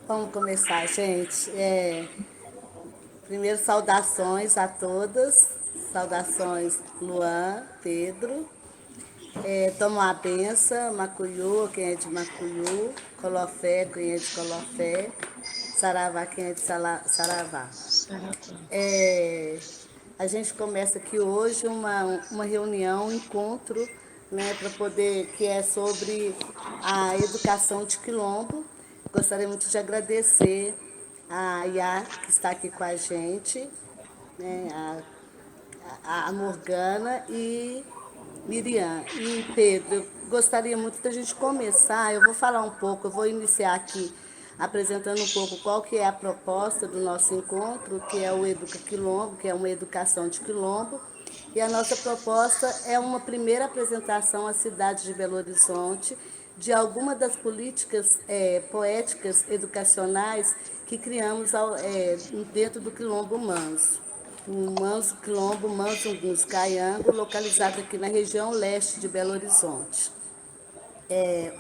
Vamos começar, gente. Primeiro, saudações a todas. Saudações, Luan, Pedro. Tomo a benção, Macuyu, quem é de Macuyu. Colofé, quem é de Colofé. Saravá, quem é de Saravá. É, a gente começa aqui hoje uma reunião, um encontro, né, para poder, que é sobre a educação de Quilombo. Gostaria muito de agradecer a Iá, que está aqui com a gente, né, a Morgana e Miriam. E Pedro, eu gostaria muito da gente começar, eu vou falar um pouco, eu vou iniciar aqui apresentando um pouco qual que é a proposta do nosso encontro, que é o Educa Quilombo, que é uma educação de Quilombo. E a nossa proposta é uma primeira apresentação à cidade de Belo Horizonte de alguma das políticas poéticas educacionais que criamos dentro do Quilombo Manso. O Manso Quilombo Manso Uns Caiango, localizado aqui na região leste de Belo Horizonte.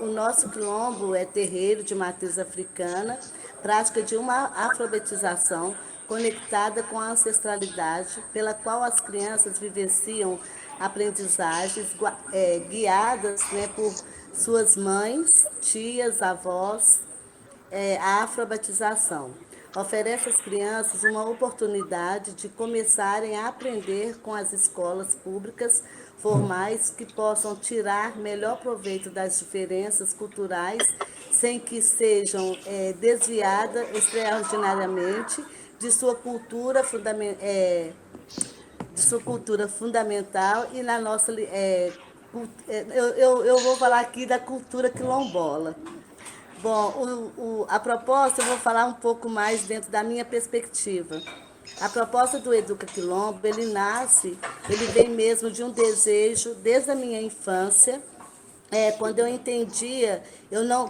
O nosso quilombo é terreiro de matriz africana, prática de uma alfabetização conectada com a ancestralidade, pela qual as crianças vivenciam aprendizagens guiadas, né, por suas mães, tias, avós, a alfabetização. Oferece às crianças uma oportunidade de começarem a aprender com as escolas públicas formais que possam tirar melhor proveito das diferenças culturais sem que sejam desviadas extraordinariamente de sua cultura fundamental e na nossa eu vou falar aqui da cultura quilombola. Bom, a proposta, eu vou falar um pouco mais dentro da minha perspectiva. A proposta do Educa Quilombo, ele vem mesmo de um desejo desde a minha infância, quando eu entendia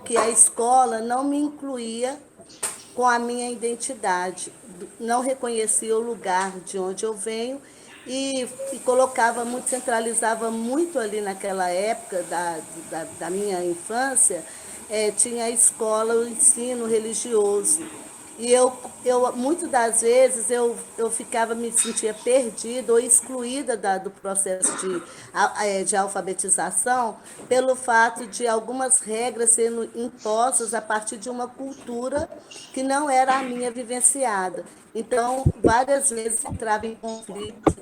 que a escola não me incluía com a minha identidade, não reconhecia o lugar de onde eu venho e colocava muito, centralizava muito ali naquela época da minha infância, tinha a escola, o ensino religioso. E muitas das vezes, eu ficava, me sentia perdida ou excluída do processo de alfabetização pelo fato de algumas regras sendo impostas a partir de uma cultura que não era a minha vivenciada. Então, várias vezes entrava em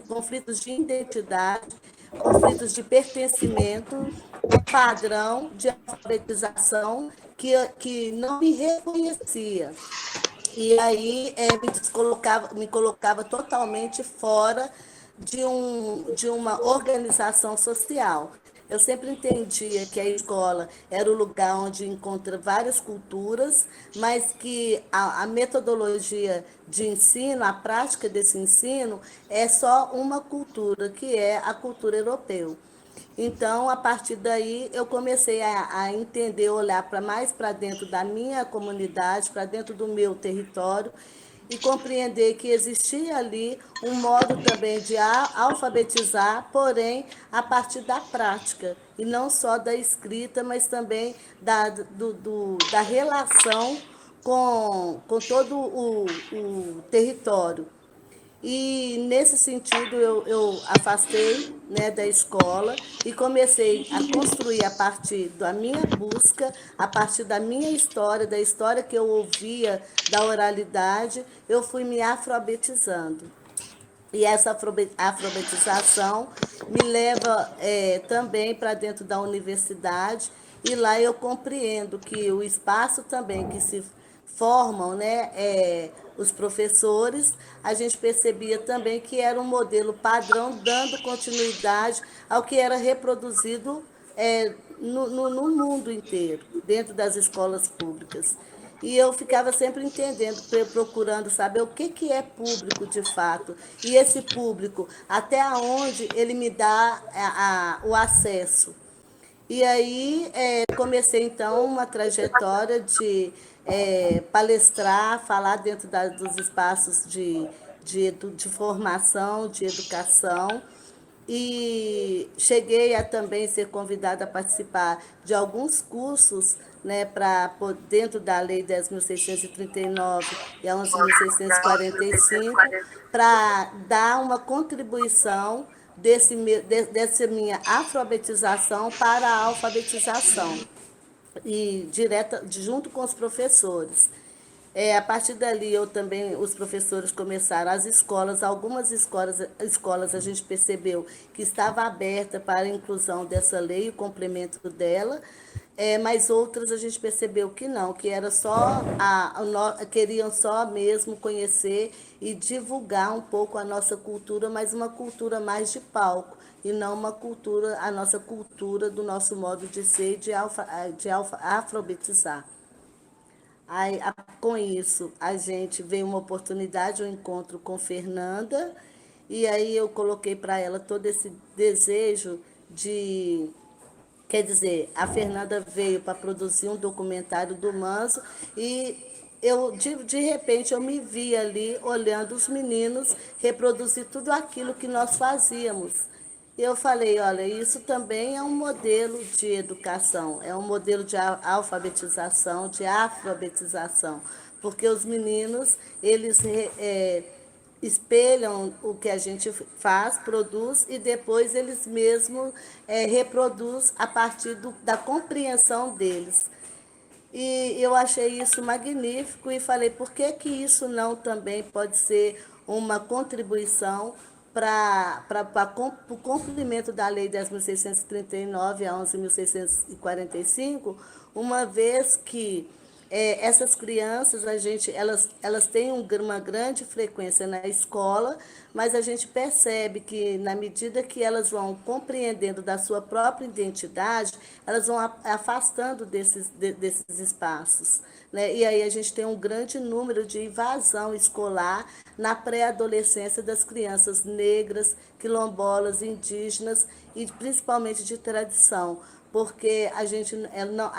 conflitos de identidade, conflitos de pertencimento, padrão de alfabetização que não me reconhecia. E aí me colocava totalmente fora de uma organização social. Eu sempre entendia que a escola era o lugar onde encontra várias culturas, mas que a metodologia de ensino, a prática desse ensino, é só uma cultura, que é a cultura europeia. Então, a partir daí, eu comecei a entender, olhar mais para dentro da minha comunidade, para dentro do meu território, e compreender que existia ali um modo também de alfabetizar, porém, a partir da prática, e não só da escrita, mas também da relação com todo o território. E, nesse sentido, eu afastei, né, da escola e comecei a construir a partir da minha busca, a partir da minha história, da história que eu ouvia, da oralidade, eu fui me alfabetizando. E essa alfabetização me leva também para dentro da universidade, e lá eu compreendo que o espaço também que se formam, né, os professores, a gente percebia também que era um modelo padrão, dando continuidade ao que era reproduzido no mundo inteiro, dentro das escolas públicas. E eu ficava sempre entendendo, procurando saber o que é público de fato. E esse público, até onde ele me dá o acesso. E aí comecei então uma trajetória de palestrar, falar dentro dos espaços de formação, de educação. E cheguei a também ser convidada a participar de alguns cursos né, dentro da Lei 10.639 e a 11.645, para dar uma contribuição dessa minha alfabetização para a alfabetização e direta junto com os professores. A partir dali, eu também, os professores começaram, as escolas, algumas escolas a gente percebeu que estava aberta para a inclusão dessa lei, o complemento dela, mas outras a gente percebeu que não, que era só, queriam só mesmo conhecer e divulgar um pouco a nossa cultura, mas uma cultura mais de palco, e não uma cultura, a nossa cultura do nosso modo de ser, de alfabetizar. Aí, com isso, a gente veio uma oportunidade, um encontro com Fernanda, e aí eu coloquei para ela todo esse desejo de. Quer dizer, a Fernanda veio para produzir um documentário do Manso e de repente, eu me vi ali olhando os meninos reproduzir tudo aquilo que nós fazíamos. E eu falei, olha, isso também é um modelo de educação, é um modelo de alfabetização, de alfabetização, porque os meninos, eles espelham o que a gente faz, produz, e depois eles mesmos reproduzem a partir da compreensão deles. E eu achei isso magnífico e falei, por que que isso não também pode ser uma contribuição para o cumprimento da Lei 10.639 a 11.645, uma vez que essas crianças, elas têm uma grande frequência na escola, mas a gente percebe que, na medida que elas vão compreendendo da sua própria identidade, elas vão afastando desses espaços. Né? E aí a gente tem um grande número de evasão escolar na pré-adolescência das crianças negras, quilombolas, indígenas e principalmente de tradição, porque a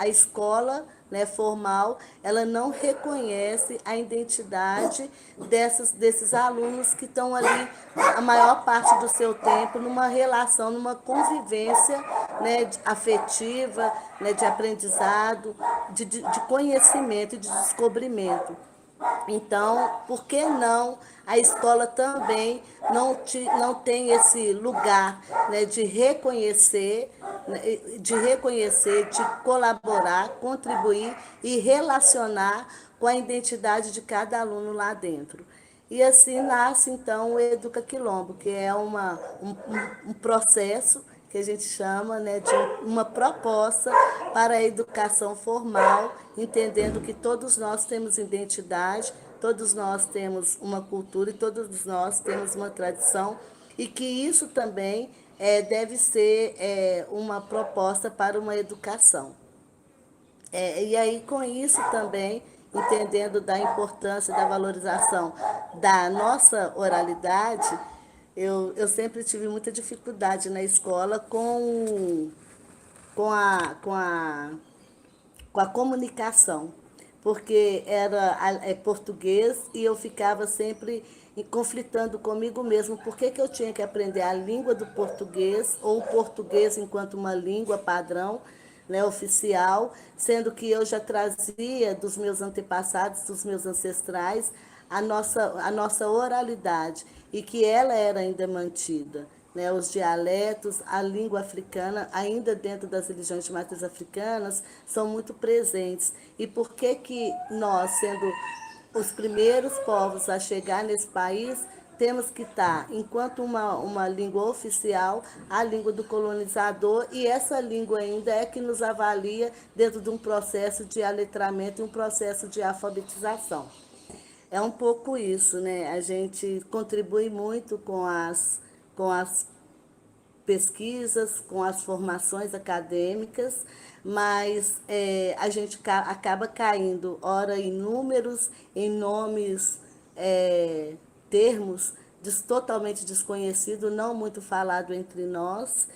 escola, né, formal, ela não reconhece a identidade desses alunos que estão ali a maior parte do seu tempo numa relação, numa convivência, né, afetiva, né, de aprendizado, de conhecimento e de descobrimento. Então, por que não a escola também não tem esse lugar, né, né, de colaborar, contribuir e relacionar com a identidade de cada aluno lá dentro? E assim nasce, então, o Educa Quilombo, que é um processo que a gente chama, né, de uma proposta para a educação formal, entendendo que todos nós temos identidade, todos nós temos uma cultura e todos nós temos uma tradição, e que isso também deve ser uma proposta para uma educação. E aí, com isso também, entendendo da importância da valorização da nossa oralidade, eu sempre tive muita dificuldade na escola com a, com a, com a comunicação, porque era português e eu ficava sempre conflitando comigo mesmo, por que eu tinha que aprender a língua do português, ou o português enquanto uma língua padrão, né, oficial, sendo que eu já trazia dos meus antepassados, dos meus ancestrais, a nossa oralidade, e que ela era ainda mantida. Né, os dialetos, a língua africana, ainda dentro das religiões de matriz africanas, são muito presentes. E por que que nós, sendo os primeiros povos a chegar nesse país, temos que estar, enquanto uma língua oficial, a língua do colonizador, e essa língua ainda é que nos avalia dentro de um processo de aletramento e um processo de alfabetização. É um pouco isso, né? A gente contribui muito com as pesquisas, com as formações acadêmicas, mas a gente acaba caindo, ora em números, em nomes, termos totalmente desconhecidos, não muito falado entre nós,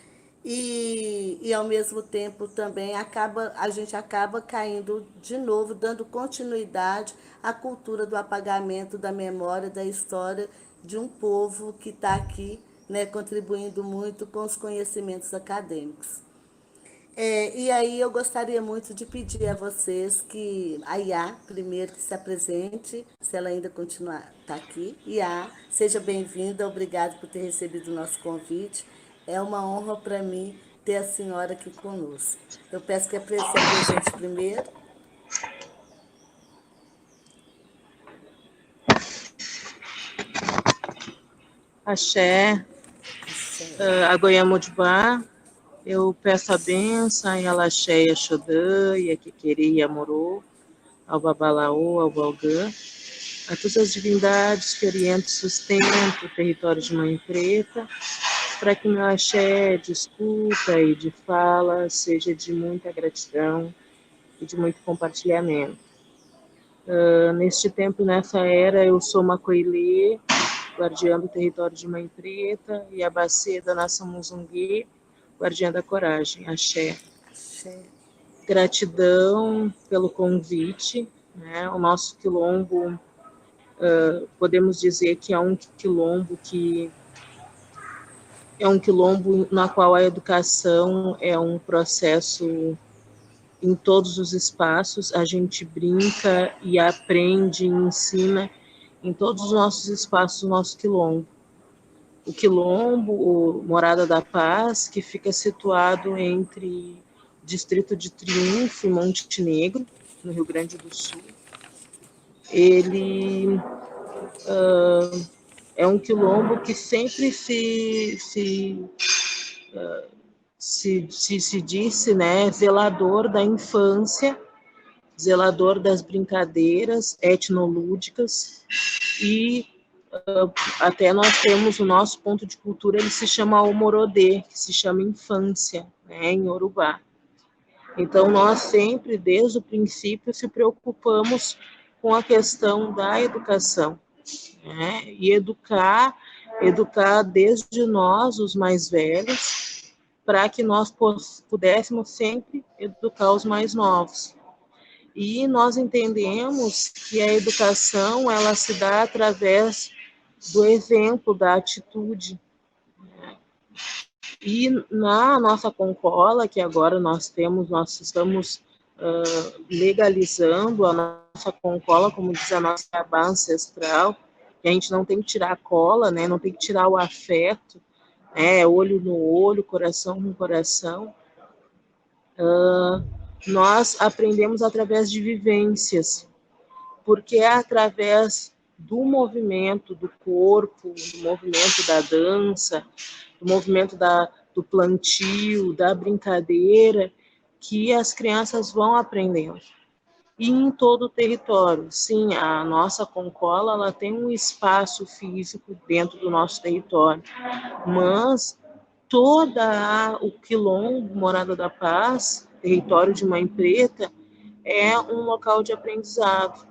e ao mesmo tempo também a gente acaba caindo de novo, dando continuidade à cultura do apagamento da memória, da história de um povo que está aqui, né, contribuindo muito com os conhecimentos acadêmicos. E aí eu gostaria muito de pedir a vocês que a Iá, primeiro, que se apresente, se ela ainda continuar tá aqui. Iá, seja bem-vinda, obrigada por ter recebido o nosso convite. É uma honra para mim ter a senhora aqui conosco. Eu peço que se apresente primeiro. Axé, Axé. Agoia Modibá, eu peço a benção em Alaxé e Axodã, e a Kekeri e Amorô, ao Babalaô, ao Balgã, a todas as divindades que orientam e sustentam o território de Mãe Preta, para que meu axé de escuta e de fala seja de muita gratidão e de muito compartilhamento. Neste tempo, nessa era, eu sou Macoilê, guardiã do território de Mãe Preta, e a Bacê da Nação Muzungue, guardiã da coragem, axé. Axé. Gratidão pelo convite, né? O nosso quilombo, podemos dizer que é um quilombo na qual a educação é um processo em todos os espaços, a gente brinca e aprende e ensina em todos os nossos espaços do nosso quilombo. O quilombo, o Morada da Paz, que fica situado entre o Distrito de Triunfo e Monte Negro, no Rio Grande do Sul. Ele é um quilombo que sempre se disse, né, zelador da infância, zelador das brincadeiras etnolúdicas, e até nós temos o nosso ponto de cultura, ele se chama Omorodê, que se chama infância, né, em Yorubá. Então nós sempre, desde o princípio, se preocupamos com a questão da educação, né, e educar desde nós, os mais velhos, para que nós pudéssemos sempre educar os mais novos. E nós entendemos que a educação, ela se dá através do exemplo, da atitude. E na nossa Concola, que agora nós estamos legalizando a nossa Concola, como diz a nossa Iabá ancestral, que a gente não tem que tirar a cola, né, não tem que tirar o afeto, né, olho no olho, coração com coração. Nós aprendemos através de vivências, porque é através do movimento do corpo, do movimento da dança, do movimento do plantio, da brincadeira, que as crianças vão aprendendo. E em todo o território. Sim, a nossa Concola, ela tem um espaço físico dentro do nosso território, mas o quilombo, Morada da Paz, território de Mãe Preta, é um local de aprendizado.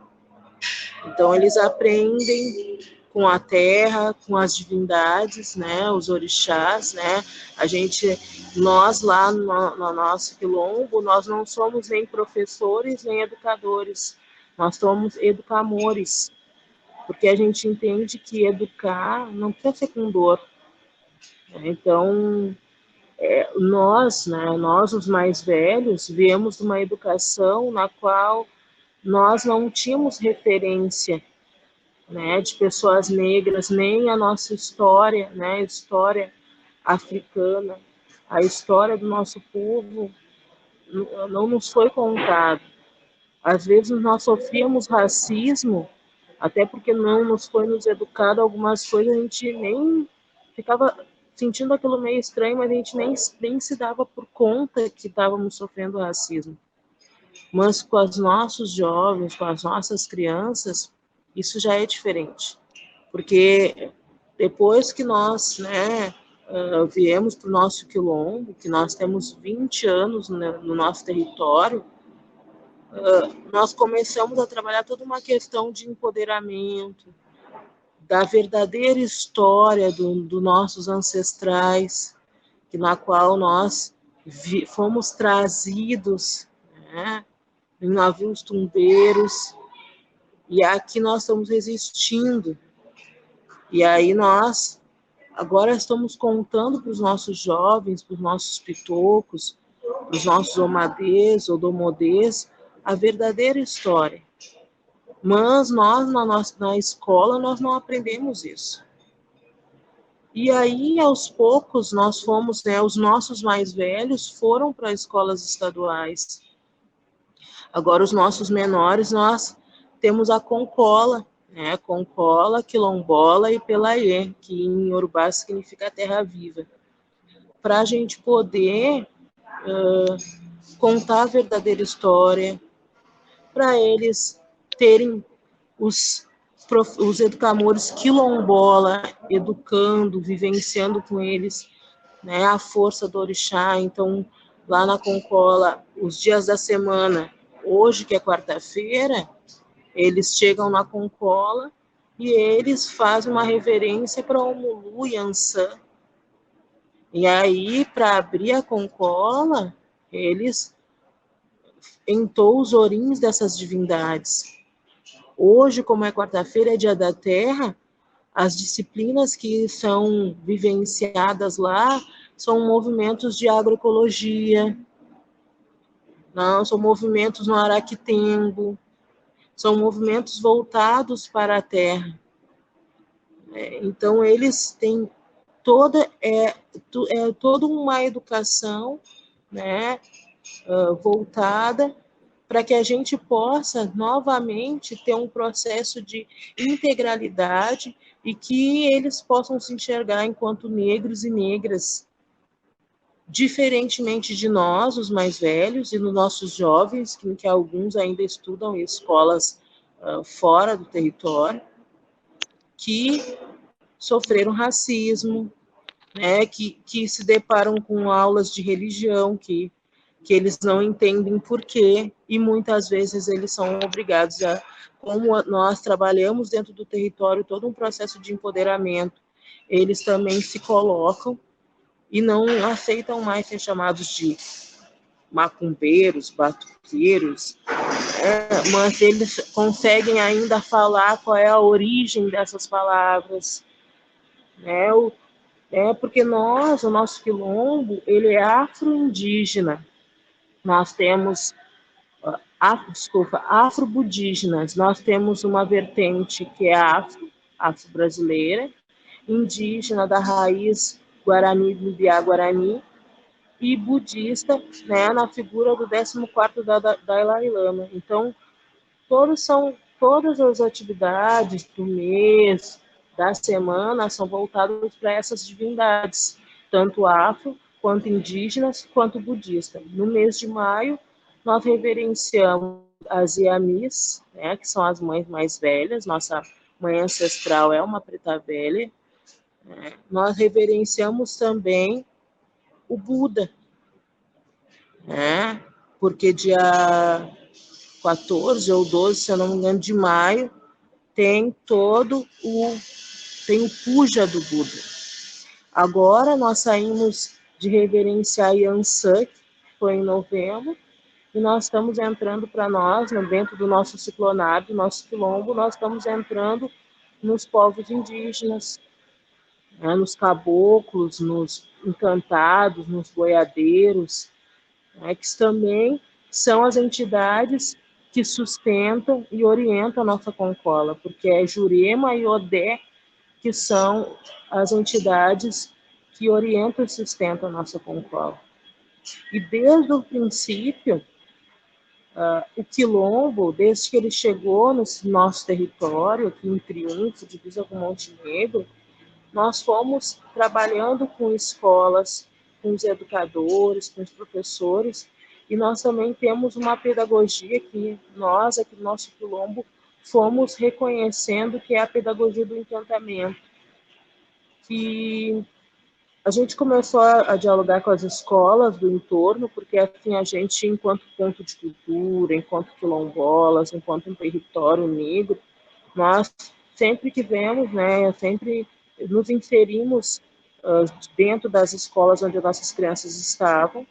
Então, eles aprendem com a terra, com as divindades, né, os orixás, né, nós lá no nosso quilombo, nós não somos nem professores, nem educadores, nós somos educamores, porque a gente entende que educar não precisa ser com dor. Então, nós, os mais velhos, viemos de uma educação na qual nós não tínhamos referência, né, de pessoas negras, nem a nossa história, né, a história africana, a história do nosso povo não nos foi contada. Às vezes nós sofríamos racismo, até porque não nos foi nos educado algumas coisas, a gente nem ficava sentindo aquilo meio estranho, mas a gente nem se dava por conta que estávamos sofrendo racismo. Mas com os nossos jovens, com as nossas crianças, isso já é diferente. Porque depois que nós, né, viemos para o nosso quilombo, que nós temos 20 anos no nosso território, nós começamos a trabalhar toda uma questão de empoderamento, da verdadeira história dos nossos ancestrais, na qual nós fomos trazidos, né, em navios tumbeiros, e aqui nós estamos resistindo. E aí nós agora estamos contando para os nossos jovens, para os nossos pitocos, os nossos omadês ou domodês a verdadeira história. Mas nós, na escola, nós não aprendemos isso. E aí, aos poucos, nós fomos, né, os nossos mais velhos foram para escolas estaduais. Agora, os nossos menores, nós temos a Concola, né, Concola, Quilombola e Pelaê, que em Iorubá significa terra viva. Para a gente poder contar a verdadeira história, para eles terem os educadores quilombola educando, vivenciando com eles, né, a força do orixá. Então, lá na Concola, os dias da semana, hoje que é quarta-feira, eles chegam na Concola e eles fazem uma reverência para o Omulu e Ançã. E aí, para abrir a Concola, eles entoam os orins dessas divindades. Hoje, como é quarta-feira, é dia da terra, as disciplinas que são vivenciadas lá são movimentos de agroecologia, não, são movimentos no Araquetembo, são movimentos voltados para a terra. Então, eles têm toda uma educação, né, voltada para que a gente possa novamente ter um processo de integralidade e que eles possam se enxergar enquanto negros e negras, diferentemente de nós, os mais velhos, e dos nossos jovens, que alguns ainda estudam em escolas fora do território, que sofreram racismo, né, que se deparam com aulas de religião que eles não entendem por quê, e muitas vezes eles são obrigados a, como nós trabalhamos dentro do território, todo um processo de empoderamento, eles também se colocam e não aceitam mais ser chamados de macumbeiros, batuqueiros, mas eles conseguem ainda falar qual é a origem dessas palavras, né? Porque o nosso quilombo, ele é afro-indígena. Nós temos, afro-budígenas. Nós temos uma vertente que é afro-brasileira, indígena da raiz Guarani, Lubiá-Guarani, e budista, né, na figura do 14º Dalai Lama. Então, todas as atividades do mês, da semana, são voltadas para essas divindades, tanto afro, quanto indígenas, quanto budista. No mês de maio, nós reverenciamos as Iamis, né, que são as mães mais velhas, nossa mãe ancestral é uma preta velha. Né? Nós reverenciamos também o Buda, né, porque dia 14 ou 12, se eu não me engano, de maio, tem tem o puja do Buda. Agora nós saímos de reverenciar Yansan, que foi em novembro, e nós estamos entrando para nós, dentro do nosso ciclonário, do nosso quilombo, nós estamos entrando nos povos indígenas, né, nos caboclos, nos encantados, nos boiadeiros, né, que também são as entidades que sustentam e orientam a nossa Concola, porque é Jurema e Odé que são as entidades que orientam e sustentam a nossa Concola. E desde o princípio, o Quilombo, desde que ele chegou no nosso território, aqui em Triunfo, divisa com Montenegro, nós fomos trabalhando com escolas, com os educadores, com os professores, e nós também temos uma pedagogia que nós, aqui no nosso Quilombo, fomos reconhecendo que é a pedagogia do encantamento, que a gente começou a dialogar com as escolas do entorno, porque assim a gente, enquanto ponto de cultura, enquanto quilombolas, enquanto um território negro, nós sempre que vemos, né, sempre nos inserimos dentro das escolas onde nossas crianças estavam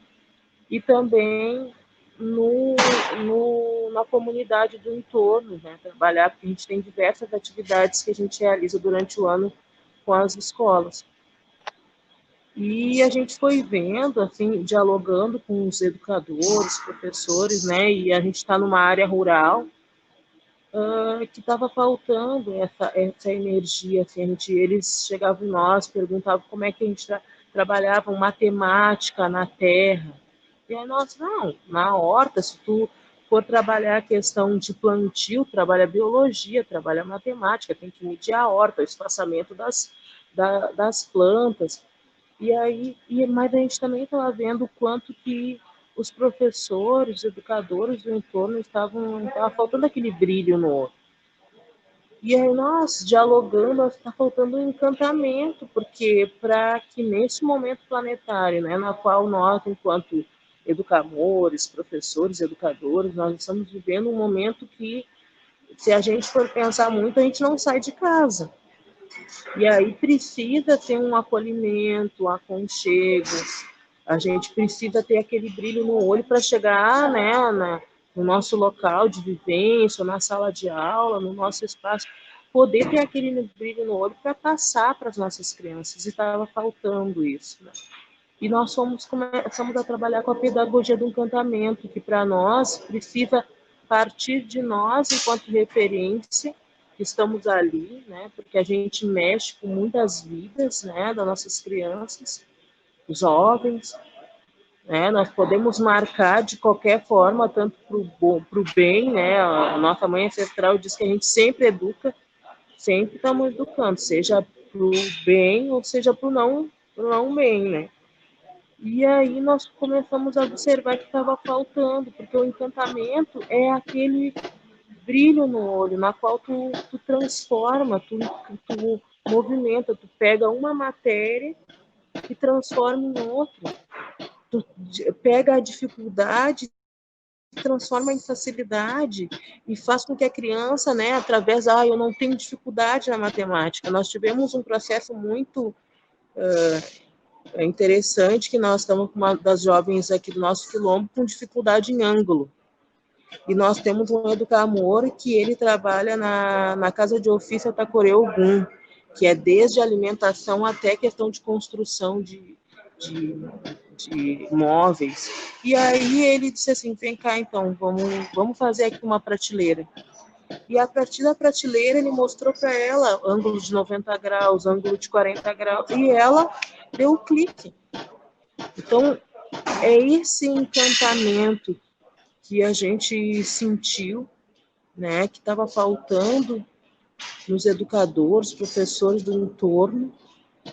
e também na comunidade do entorno, né, trabalhar, porque a gente tem diversas atividades que a gente realiza durante o ano com as escolas. E a gente foi vendo, assim, dialogando com os educadores, professores, né? E a gente está numa área rural, que estava faltando essa energia, assim, eles chegavam em nós, perguntavam como é que a gente trabalhava matemática na terra. E aí nós, não, na horta, se tu for trabalhar a questão de plantio, trabalha biologia, trabalha matemática, tem que medir a horta, o espaçamento das plantas. E aí, mas a gente também estava vendo o quanto que os professores, os educadores do entorno estava faltando aquele brilho no olho. E aí nós, dialogando, está faltando um encantamento, porque para que nesse momento planetário, né, na qual nós, enquanto educadores, professores, educadores, nós estamos vivendo um momento que, se a gente for pensar muito, a gente não sai de casa. E aí precisa ter um acolhimento, um aconchego, a gente precisa ter aquele brilho no olho para chegar, né, no nosso local de vivência, na sala de aula, no nosso espaço, poder ter aquele brilho no olho para passar para as nossas crianças, e estava faltando isso, né? E nós começamos a trabalhar com a pedagogia do encantamento, que para nós precisa partir de nós enquanto referência, que estamos ali, né? Porque a gente mexe com muitas vidas, né, das nossas crianças, jovens, né? Nós podemos marcar de qualquer forma, tanto para o bem, né? A nossa mãe ancestral diz que a gente sempre educa, sempre estamos educando, seja para o bem ou seja para o não bem, né? E aí nós começamos a observar que estava faltando, porque o encantamento é aquele brilho no olho, na qual tu transforma, tu movimenta, tu pega uma matéria e transforma em outra. Tu pega a dificuldade, transforma em facilidade e faz com que a criança, né, através, eu não tenho dificuldade na matemática. Nós tivemos um processo muito interessante, que nós estamos com uma das jovens aqui do nosso quilombo com dificuldade em ângulo. E nós temos um educamor que ele trabalha na Casa de Ofício Atacorê Ogum, que é desde alimentação até questão de construção de móveis. E aí ele disse assim, vem cá então, vamos fazer aqui uma prateleira. E a partir da prateleira ele mostrou para ela ângulo de 90 graus, ângulo de 40 graus, e ela deu o clique. Então, é esse encantamento que a gente sentiu, né, que estava faltando nos educadores, professores do entorno,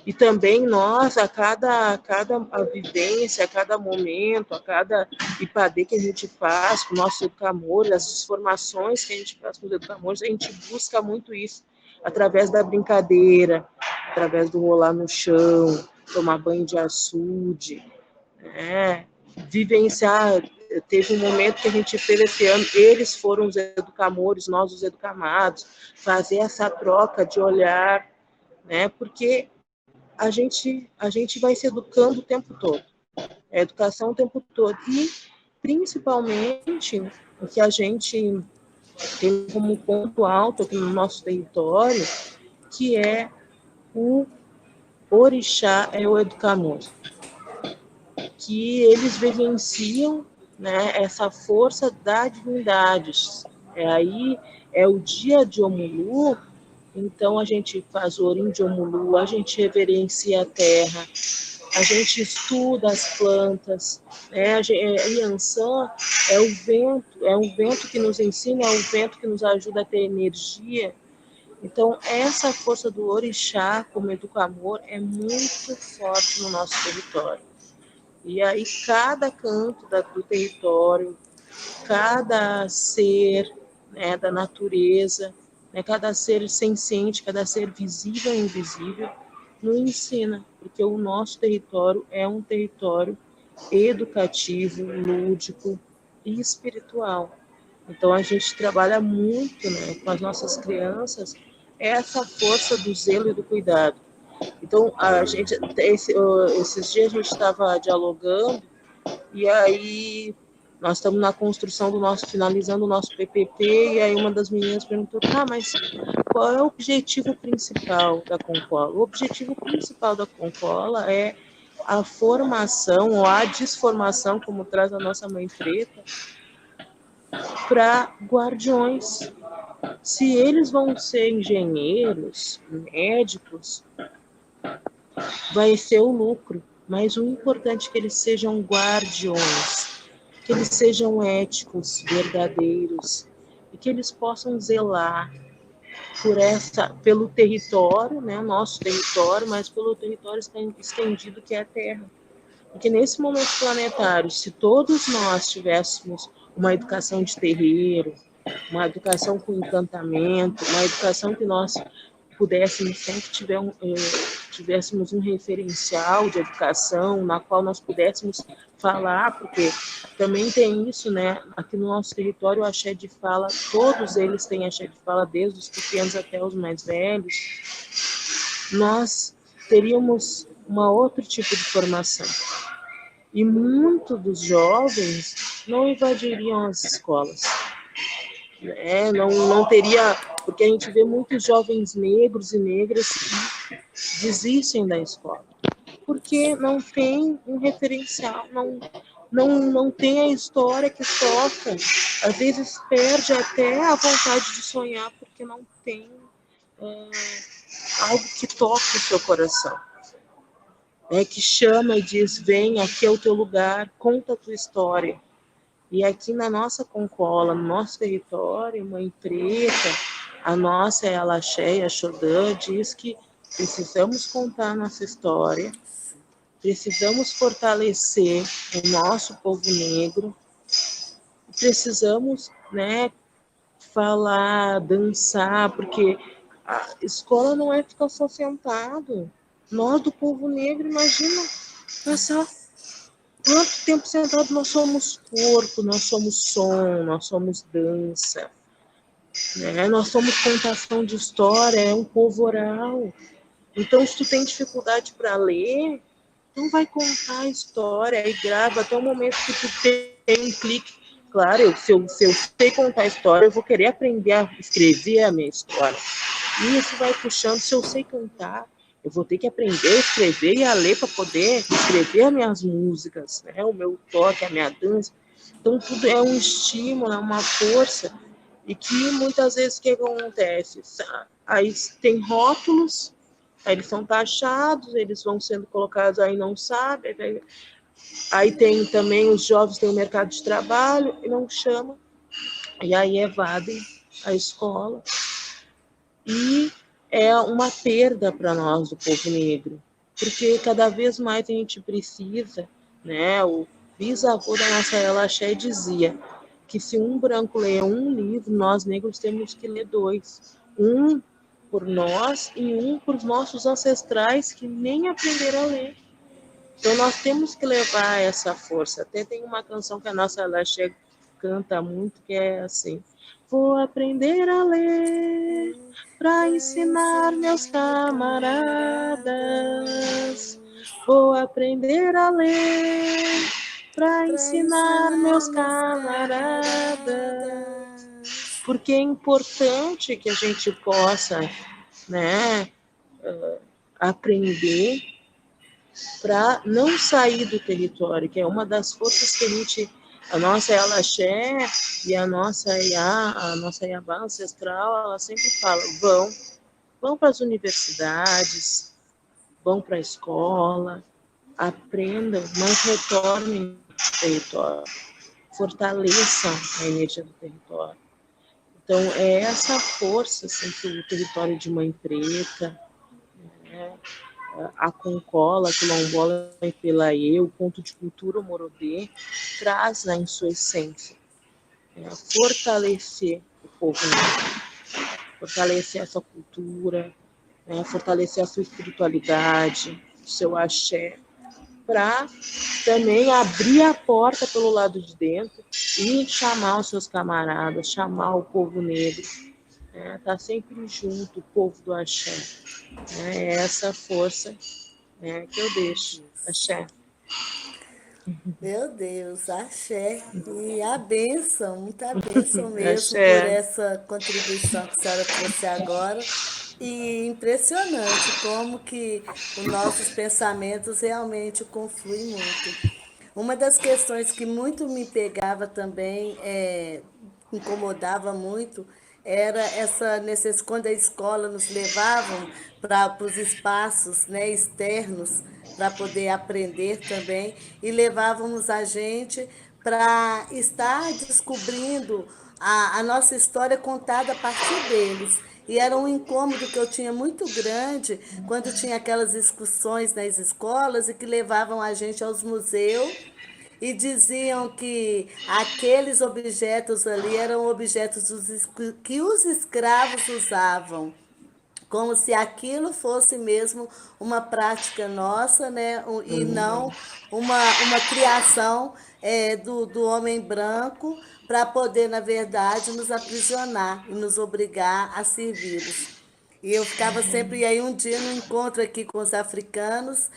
e também nós, a cada a vivência, a cada momento, a cada IPAD que a gente faz com o nosso educamor, as formações que a gente faz com os educamores, a gente busca muito isso, através da brincadeira, através do rolar no chão, tomar banho de açude, né? Vivenciar. Teve um momento que a gente fez esse ano, eles foram os educamores, nós os educamados, fazer essa troca de olhar, né? Porque a gente vai se educando o tempo todo, a educação o tempo todo, e principalmente o que a gente tem como ponto alto aqui no nosso território, que é o orixá, é o educamor, que eles vivenciam, né, essa força da divindade. Aí é o dia de Omulu, então a gente faz o Orim de Omulu, a gente reverencia a terra, a gente estuda as plantas, né? Yansan é o vento que nos ensina, é o vento que nos ajuda a ter energia. Então, essa força do orixá, como educamor, é muito forte no nosso território. E aí, cada canto do território, cada ser, né, da natureza, né, cada ser senciente, cada ser visível e invisível, nos ensina, porque o nosso território é um território educativo, lúdico e espiritual. Então, a gente trabalha muito, né, com as nossas crianças essa força do zelo e do cuidado. Então, esses dias a gente estava dialogando, e aí nós estamos na construção finalizando o nosso PPP, e aí uma das meninas perguntou, mas qual é o objetivo principal da Concola? O objetivo principal da Concola é a formação ou a desformação, como traz a nossa mãe preta, para guardiões. Se eles vão ser engenheiros, médicos, vai ser o lucro. Mas o importante é que eles sejam guardiões, que eles sejam éticos, verdadeiros, e que eles possam zelar pelo território, né, nosso território, mas pelo território estendido que é a Terra. Porque nesse momento planetário, se todos nós tivéssemos uma educação de terreiro, uma educação com encantamento, uma educação que nós pudéssemos sempre tivéssemos um referencial de educação na qual nós pudéssemos falar, porque também tem isso, né? Aqui no nosso território, o axé de fala, todos eles têm axé de fala, desde os pequenos até os mais velhos. Nós teríamos uma outro tipo de formação. E muitos dos jovens não invadiriam as escolas. Não teria, porque a gente vê muitos jovens negros e negras que desistem da escola, porque não tem um referencial, não tem a história que toca, às vezes perde até a vontade de sonhar, porque não tem algo que toque o seu coração, que chama e diz, vem, aqui é o teu lugar, conta a tua história. E aqui na nossa Concola, no nosso território, Mãe Preta, a nossa é a Alaxé e a Xodã, diz que precisamos contar a nossa história, precisamos fortalecer o nosso povo negro, precisamos, né, falar, dançar, porque a escola não é ficar só sentado. Nós do povo negro, imagina passar quanto tempo sentado. Nós somos corpo, nós somos som, nós somos dança, né? Nós somos contação de história, é um povo oral. Então, se tu tem dificuldade para ler, não vai contar a história, aí grava até o momento que tu tem um clique. Claro, se eu sei contar a história, eu vou querer aprender a escrever a minha história. E isso vai puxando. Se eu sei cantar, eu vou ter que aprender a escrever e a ler para poder escrever as minhas músicas, né? O meu toque, a minha dança. Então, tudo é um estímulo, é uma força. E que muitas vezes o que acontece? Aí tem rótulos, aí eles são taxados, eles vão sendo colocados, aí não sabe. Aí tem também os jovens, tem o mercado de trabalho e não chama. E aí evadem a escola. E é uma perda para nós, do povo negro, porque cada vez mais a gente precisa, né? O bisavô da nossa Elaxé dizia que se um branco lê um livro, nós negros temos que ler dois. Um por nós e um por nossos ancestrais que nem aprenderam a ler. Então nós temos que levar essa força. Até tem uma canção que a nossa Elaxé canta muito, que é assim: vou aprender a ler para ensinar meus camaradas. Vou aprender a ler para ensinar meus camaradas. Porque é importante que a gente possa, né, aprender para não sair do território, que é uma das forças que a nossa Alaxé e a nossa Iabá ancestral, ela sempre fala, vão para as universidades, vão para a escola, aprendam, mas retornem ao território, fortaleçam a energia do território. Então, é essa força assim, que o território de Mãe Preta, né, a Concola, a Quilombola e Pelaê, o ponto de cultura Morodê, traz em sua essência, fortalecer o povo negro, fortalecer a sua cultura, fortalecer a sua espiritualidade, o seu axé, para também abrir a porta pelo lado de dentro e chamar os seus camaradas, chamar o povo negro, tá sempre junto, o povo do axé. É essa força que eu deixo, axé. Meu Deus, axé. E a bênção, muita bênção mesmo por Axé. essa contribuição que a senhora trouxe agora. E impressionante como que os nossos pensamentos realmente confluem muito. Uma das questões que muito me pegava também, incomodava muito, era essa necessidade, quando a escola nos levavam para os espaços, né, externos, para poder aprender também, e levávamos a gente para estar descobrindo a nossa história contada a partir deles. E era um incômodo que eu tinha muito grande quando tinha aquelas excursões nas escolas e que levavam a gente aos museus e diziam que aqueles objetos ali eram objetos que os escravos usavam, como se aquilo fosse mesmo uma prática nossa, né? E não uma criação do homem branco para poder, na verdade, nos aprisionar e nos obrigar a servi-los. E eu ficava sempre, e aí um dia no encontro aqui com os africanos,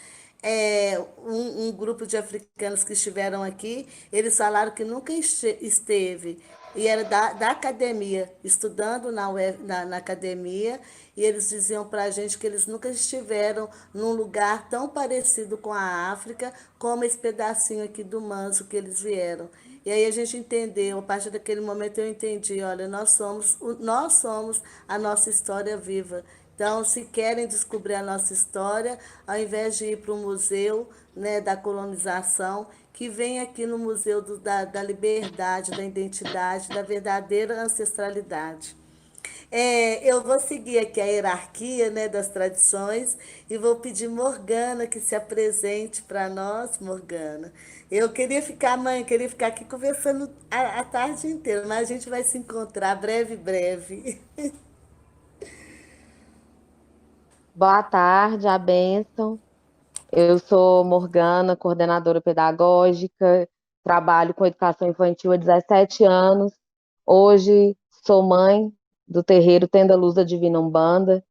um grupo de africanos que estiveram aqui, eles falaram que nunca esteve, e era da academia, estudando na academia, e eles diziam para a gente que eles nunca estiveram num lugar tão parecido com a África como esse pedacinho aqui do Manso que eles vieram. E aí a gente entendeu, a partir daquele momento eu entendi, olha, nós somos a nossa história viva. Então, se querem descobrir a nossa história, ao invés de ir para o museu, né, da colonização, que vem aqui no Museu da Liberdade, da Identidade, da verdadeira ancestralidade. Eu vou seguir aqui a hierarquia, né, das tradições e vou pedir Morgana que se apresente para nós, Morgana. Eu queria ficar, mãe, queria ficar aqui conversando a tarde inteira, mas a gente vai se encontrar breve, breve. Boa tarde, a bênção. Eu sou Morgana, coordenadora pedagógica, trabalho com educação infantil há 17 anos. Hoje sou mãe do terreiro Tenda Luz da Divina Umbanda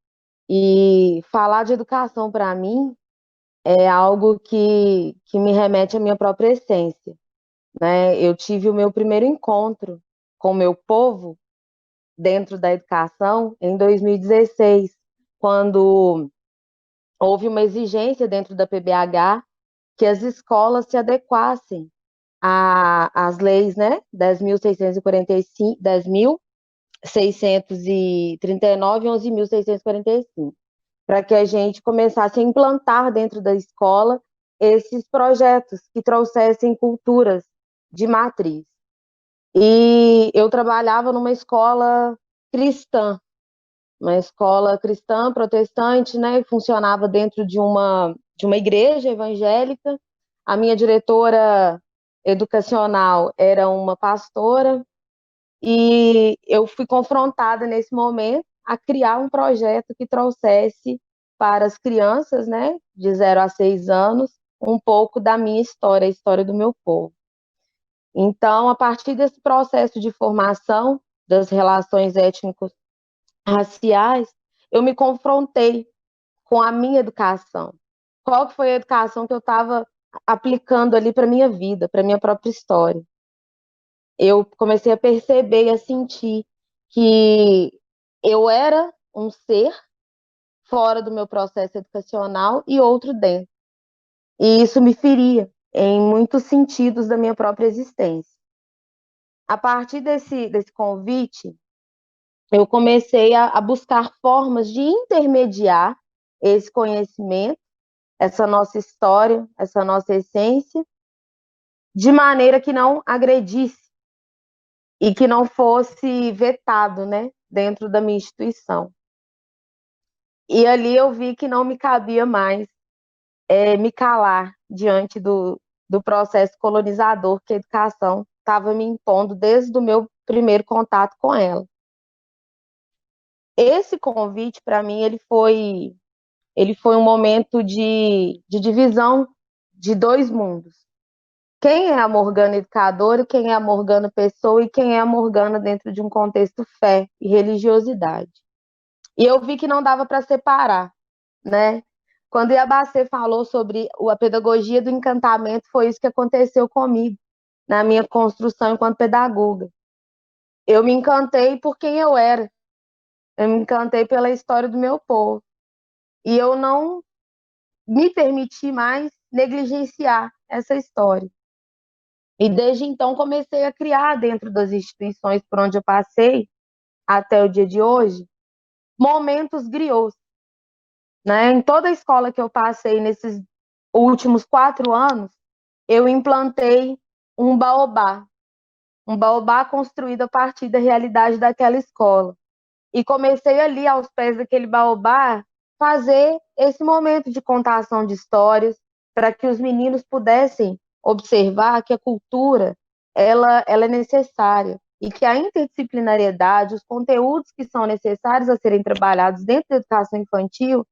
e falar de educação para mim é algo que me remete à minha própria essência, né? Eu tive o meu primeiro encontro com o meu povo dentro da educação em 2016, quando houve uma exigência dentro da PBH que as escolas se adequassem às leis, né, 10.645, 10.639 e 11.645, para que a gente começasse a implantar dentro da escola esses projetos que trouxessem culturas de matriz. E eu trabalhava numa escola cristã, uma escola cristã protestante, né, que funcionava dentro de uma igreja evangélica. A minha diretora educacional era uma pastora e eu fui confrontada nesse momento a criar um projeto que trouxesse para as crianças, né, de 0 a 6 anos, um pouco da minha história, a história do meu povo. Então, a partir desse processo de formação das relações étnico-raciais, eu me confrontei com a minha educação. Qual que foi a educação que eu estava aplicando ali para minha vida, para minha própria história? Eu comecei a perceber e a sentir que eu era um ser fora do meu processo educacional e outro dentro. E isso me feria em muitos sentidos da minha própria existência. A partir desse convite, eu comecei a buscar formas de intermediar esse conhecimento, essa nossa história, essa nossa essência, de maneira que não agredisse e que não fosse vetado, né, dentro da minha instituição. E ali eu vi que não me cabia mais me calar diante do processo colonizador que a educação estava me impondo desde o meu primeiro contato com ela. Esse convite, para mim, ele foi um momento de divisão de dois mundos. Quem é a Morgana educadora, quem é a Morgana pessoa e quem é a Morgana dentro de um contexto fé e religiosidade. E eu vi que não dava para separar, né? Quando Iabacê falou sobre a pedagogia do encantamento, foi isso que aconteceu comigo, na minha construção enquanto pedagoga. Eu me encantei por quem eu era, Eu me encantei pela história do meu povo. E eu não me permiti mais negligenciar essa história. E desde então comecei a criar dentro das instituições por onde eu passei, até o dia de hoje, momentos griots, né? Em toda a escola que eu passei nesses últimos 4 anos, eu implantei um baobá construído a partir da realidade daquela escola. E comecei ali, aos pés daquele baobá, fazer esse momento de contação de histórias, para que os meninos pudessem observar que a cultura ela é necessária e que a interdisciplinariedade, os conteúdos que são necessários a serem trabalhados dentro da educação infantil,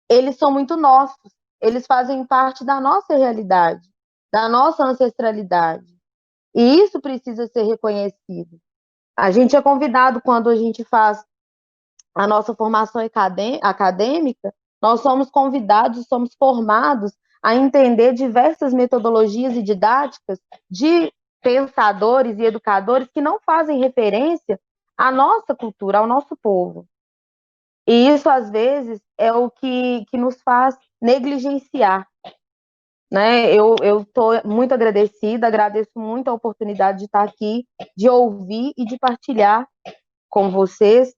eles são muito nossos, eles fazem parte da nossa realidade, da nossa ancestralidade. E isso precisa ser reconhecido. A gente é convidado, quando a gente faz a nossa formação acadêmica, nós somos convidados, somos formados a entender diversas metodologias e didáticas de pensadores e educadores que não fazem referência à nossa cultura, ao nosso povo. E isso, às vezes, é o que nos faz negligenciar, né? Eu estou muito agradecida, agradeço muito a oportunidade de estar aqui, de ouvir e de partilhar com vocês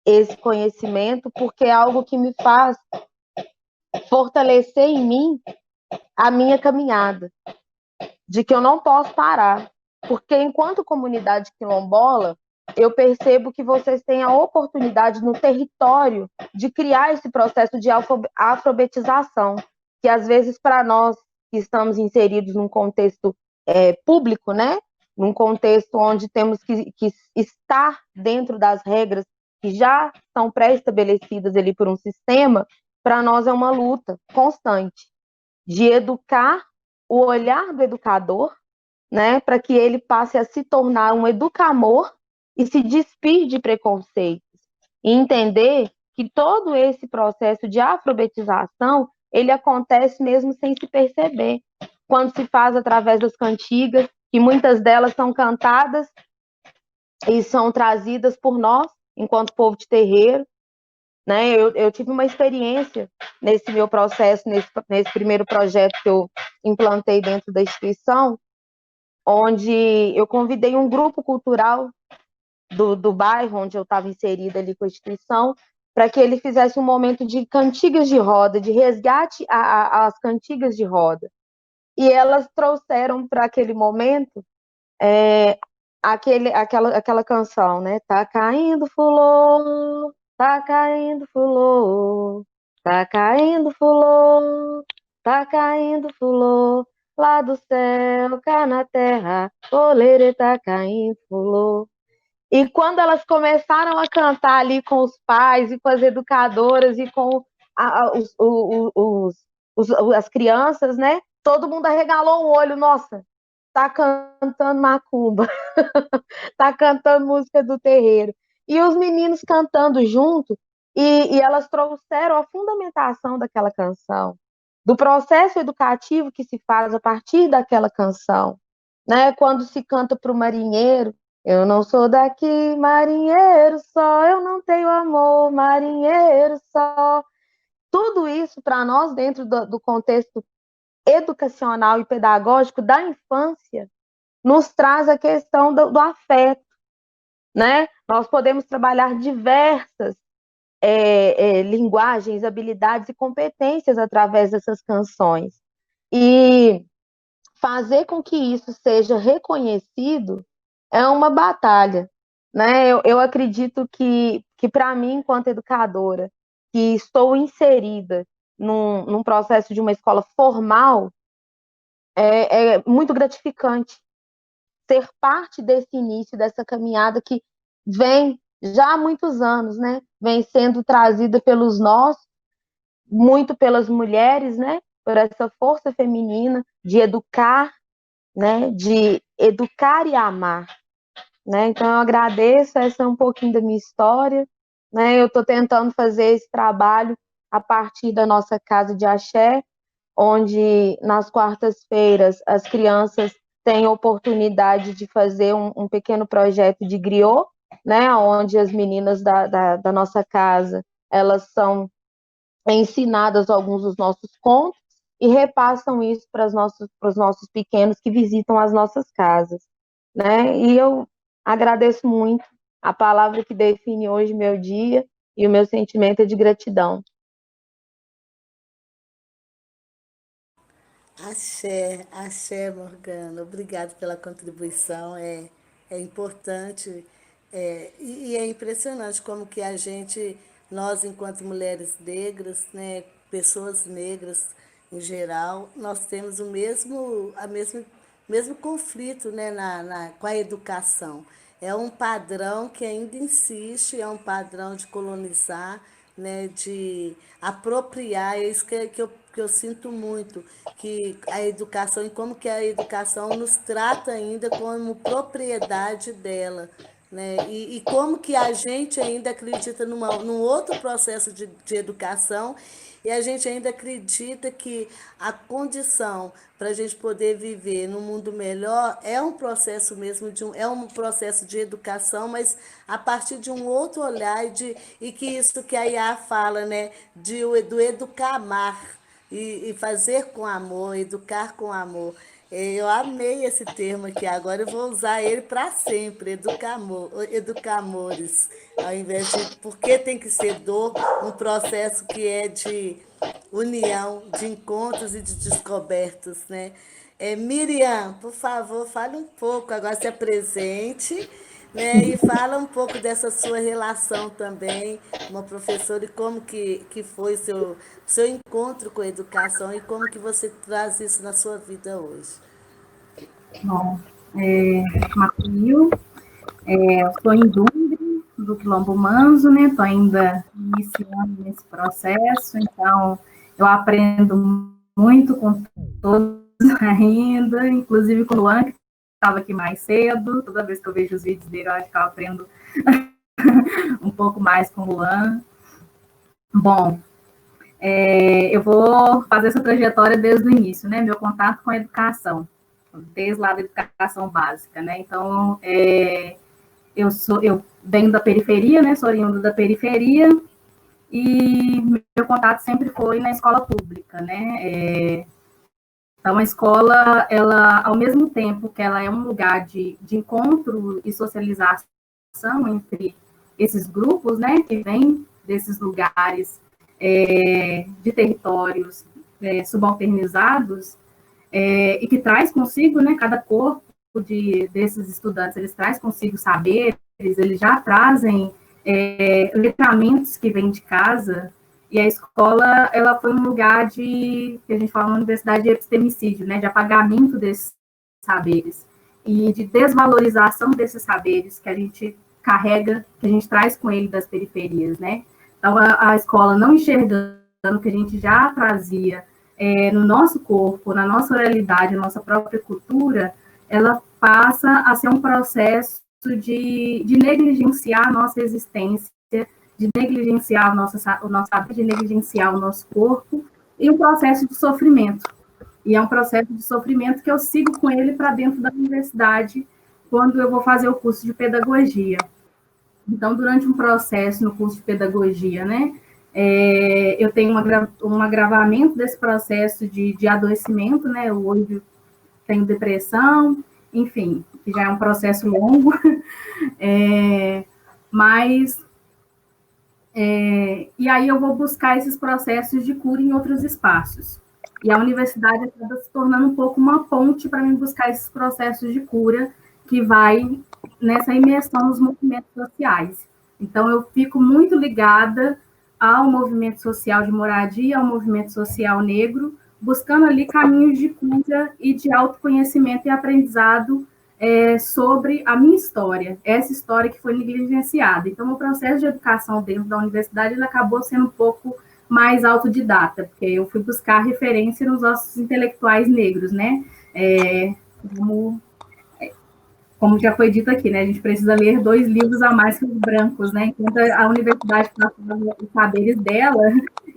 esse conhecimento, porque é algo que me faz fortalecer em mim a minha caminhada, de que eu não posso parar, porque enquanto comunidade quilombola, eu percebo que vocês têm a oportunidade no território de criar esse processo de alfabetização, que às vezes para nós que estamos inseridos num contexto público, né? Num contexto onde temos que estar dentro das regras que já são pré-estabelecidas ali por um sistema, para nós é uma luta constante de educar o olhar do educador, né, para que ele passe a se tornar um educamor e se despir de preconceitos. E entender que todo esse processo de alfabetização, ele acontece mesmo sem se perceber, quando se faz através das cantigas, que muitas delas são cantadas e são trazidas por nós, enquanto povo de terreiro, né? Eu tive uma experiência nesse meu processo, nesse primeiro projeto que eu implantei dentro da instituição, onde eu convidei um grupo cultural do bairro onde eu estava inserida ali com a instituição, para que ele fizesse um momento de cantigas de roda, de resgate às cantigas de roda. E elas trouxeram para aquele momento aquela canção, né? Tá caindo fulô, tá caindo fulô, tá caindo fulô, tá caindo fulô, lá do céu, cá na terra, olerê tá caindo fulô. E quando elas começaram a cantar ali com os pais e com as educadoras e com as crianças, né? Todo mundo arregalou o olho, nossa, tá cantando macumba, tá cantando música do terreiro. E os meninos cantando junto, e elas trouxeram a fundamentação daquela canção, do processo educativo que se faz a partir daquela canção, né? Quando se canta para o marinheiro, eu não sou daqui, marinheiro só, eu não tenho amor, marinheiro só. Tudo isso para nós, dentro do contexto educacional e pedagógico da infância, nos traz a questão do afeto, né? Nós podemos trabalhar diversas linguagens, habilidades e competências através dessas canções. E fazer com que isso seja reconhecido é uma batalha, né? Eu acredito que para mim, enquanto educadora, que estou inserida num processo de uma escola formal, é muito gratificante ser parte desse início, dessa caminhada que vem já há muitos anos, né? Vem sendo trazida pelos nós, muito pelas mulheres, né? Por essa força feminina de educar, né? De educar e amar, né? Então eu agradeço, essa é um pouquinho da minha história, né? Eu estou tentando fazer esse trabalho a partir da nossa casa de axé, onde nas quartas-feiras as crianças têm oportunidade de fazer um pequeno projeto de griot, né, onde as meninas da nossa casa, elas são ensinadas alguns dos nossos contos e repassam isso para os nossos pequenos que visitam as nossas casas, né? E eu agradeço muito a palavra que define hoje meu dia e o meu sentimento é de gratidão. Axé, axé, Morgana. Obrigado pela contribuição. É importante e é impressionante como que a gente, nós enquanto mulheres negras, né, pessoas negras em geral, nós temos mesmo conflito, né, com a educação. É um padrão que ainda insiste, é um padrão de colonizar, né, de apropriar, é isso que eu sinto muito, que a educação, e como que a educação nos trata ainda como propriedade dela. Né? E como que a gente ainda acredita num outro processo de educação e a gente ainda acredita que a condição para a gente poder viver num mundo melhor é um processo mesmo é um processo de educação, mas a partir de um outro olhar e que isso que a Iá fala, né, do educar amar e fazer com amor, educar com amor. Eu amei esse termo aqui, agora eu vou usar ele para sempre, educar amores, ao invés de, porque tem que ser dor, um processo que é de união, de encontros e de descobertas, né? Miriam, por favor, fale um pouco, agora se apresente, né? E fala um pouco dessa sua relação também, uma professora, e como que foi seu encontro com a educação e como que você traz isso na sua vida hoje. Bom, Macuil, eu sou indumbre do Quilombo Manzo, né? Estou ainda iniciando nesse processo, então eu aprendo muito com todos ainda, inclusive com o Luan, que estava aqui mais cedo. Toda vez que eu vejo os vídeos dele, eu acho que eu aprendo um pouco mais com o Luan. Bom, eu vou fazer essa trajetória desde o início, né? Meu contato com a educação, desde lá da educação básica, né? Então, eu venho da periferia, né? Sou oriunda da periferia e meu contato sempre foi na escola pública, né? Então, a escola, ela, ao mesmo tempo que ela é um lugar de encontro e socialização entre esses grupos, né? Que vêm desses lugares de territórios subalternizados, e que traz consigo, né, cada corpo desses estudantes, eles traz consigo saberes, eles já trazem letramentos que vêm de casa, e a escola, ela foi um lugar que a gente fala na universidade de epistemicídio, né, de apagamento desses saberes, e de desvalorização desses saberes que a gente carrega, que a gente traz com ele das periferias, né. Então, a escola não enxergando que a gente já trazia no nosso corpo, na nossa oralidade, na nossa própria cultura, ela passa a ser um processo de negligenciar a nossa existência, de negligenciar o nosso saber, de negligenciar o nosso corpo, e um processo de sofrimento. E é um processo de sofrimento que eu sigo com ele para dentro da universidade, quando eu vou fazer o curso de pedagogia. Então, durante um processo no curso de pedagogia, né, eu tenho um agravamento desse processo de adoecimento, né, hoje tenho depressão, enfim, que já é um processo longo, e aí eu vou buscar esses processos de cura em outros espaços. E a universidade acaba se tornando um pouco uma ponte para mim buscar esses processos de cura que vai nessa imersão nos movimentos sociais. Então, eu fico muito ligada ao movimento social de moradia, ao movimento social negro, buscando ali caminhos de cura e de autoconhecimento e aprendizado sobre a minha história, essa história que foi negligenciada. Então, o processo de educação dentro da universidade ele acabou sendo um pouco mais autodidata, porque eu fui buscar referência nos nossos intelectuais negros, né? Como já foi dito aqui, né? A gente precisa ler 2 livros a mais que os brancos, né? Enquanto a universidade passava os saberes dela,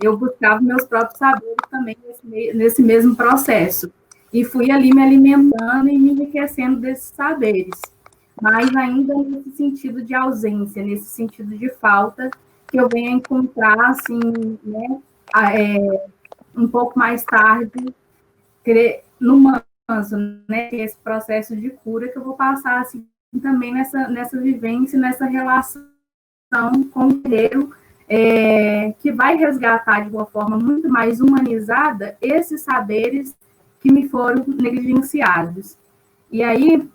eu buscava meus próprios saberes também nesse mesmo processo. E fui ali me alimentando e me enriquecendo desses saberes. mas ainda nesse sentido de ausência, nesse sentido de falta, que eu venho a encontrar, assim, né, um pouco mais tarde, no manso, né, esse processo de cura que eu vou passar, assim, também nessa vivência, nessa relação com o guerreiro, que vai resgatar de uma forma muito mais humanizada esses saberes que me foram negligenciados. E aí,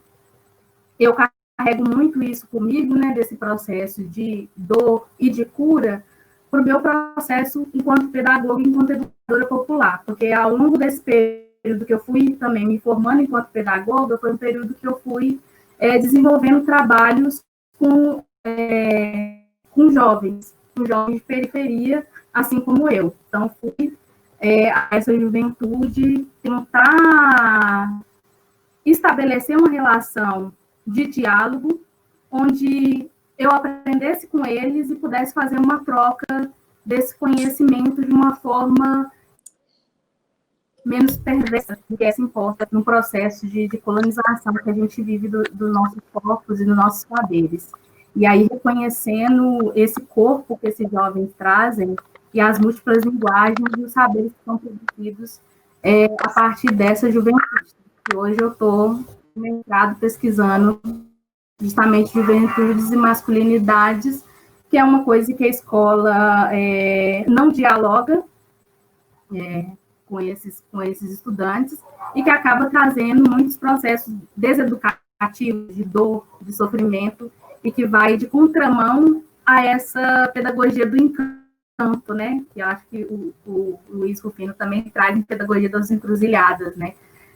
eu carrego muito isso comigo, né, desse processo de dor e de cura, para o meu processo enquanto pedagoga, enquanto educadora popular, porque ao longo desse período que eu fui também me formando enquanto pedagoga, foi um período que eu fui desenvolvendo trabalhos com jovens de periferia, assim como eu. Então, fui a essa juventude tentar estabelecer uma relação de diálogo, onde eu aprendesse com eles e pudesse fazer uma troca desse conhecimento de uma forma menos perversa do que essa importa no processo de colonização que a gente vive do nossos corpos e dos nossos saberes. E aí, reconhecendo esse corpo que esses jovens trazem e as múltiplas linguagens e os saberes que são produzidos a partir dessa juventude. E hoje eu estou no mestrado pesquisando justamente juventudes e masculinidades, que é uma coisa que a escola não dialoga com esses estudantes e que acaba trazendo muitos processos deseducativos, de dor, de sofrimento, e que vai de contramão a essa pedagogia do encanto, né? Que eu acho que o Luiz Rufino também traz em Pedagogia das Encruzilhadas, né?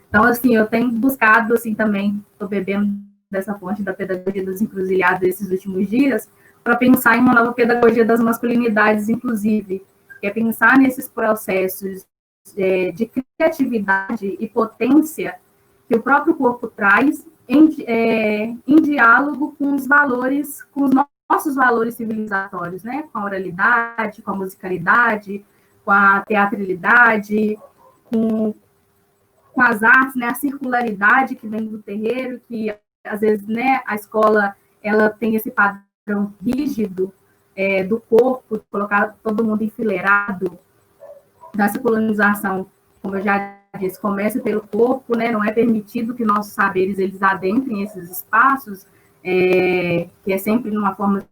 Então, assim, eu tenho buscado, assim, também, estou bebendo dessa fonte da Pedagogia das Encruzilhadas esses últimos dias, para pensar em uma nova pedagogia das masculinidades, inclusive, que é pensar nesses processos de criatividade e potência que o próprio corpo traz em diálogo com os valores, com os nossos valores civilizatórios, né? Com a oralidade, com a musicalidade, com a teatralidade, com as artes, né? A circularidade que vem do terreiro, que às vezes, né, a escola ela tem esse padrão rígido do corpo, de colocar todo mundo enfileirado, dessa colonização, como eu já disse, começa pelo corpo, né? Não é permitido que nossos saberes eles adentrem esses espaços, que é sempre numa forma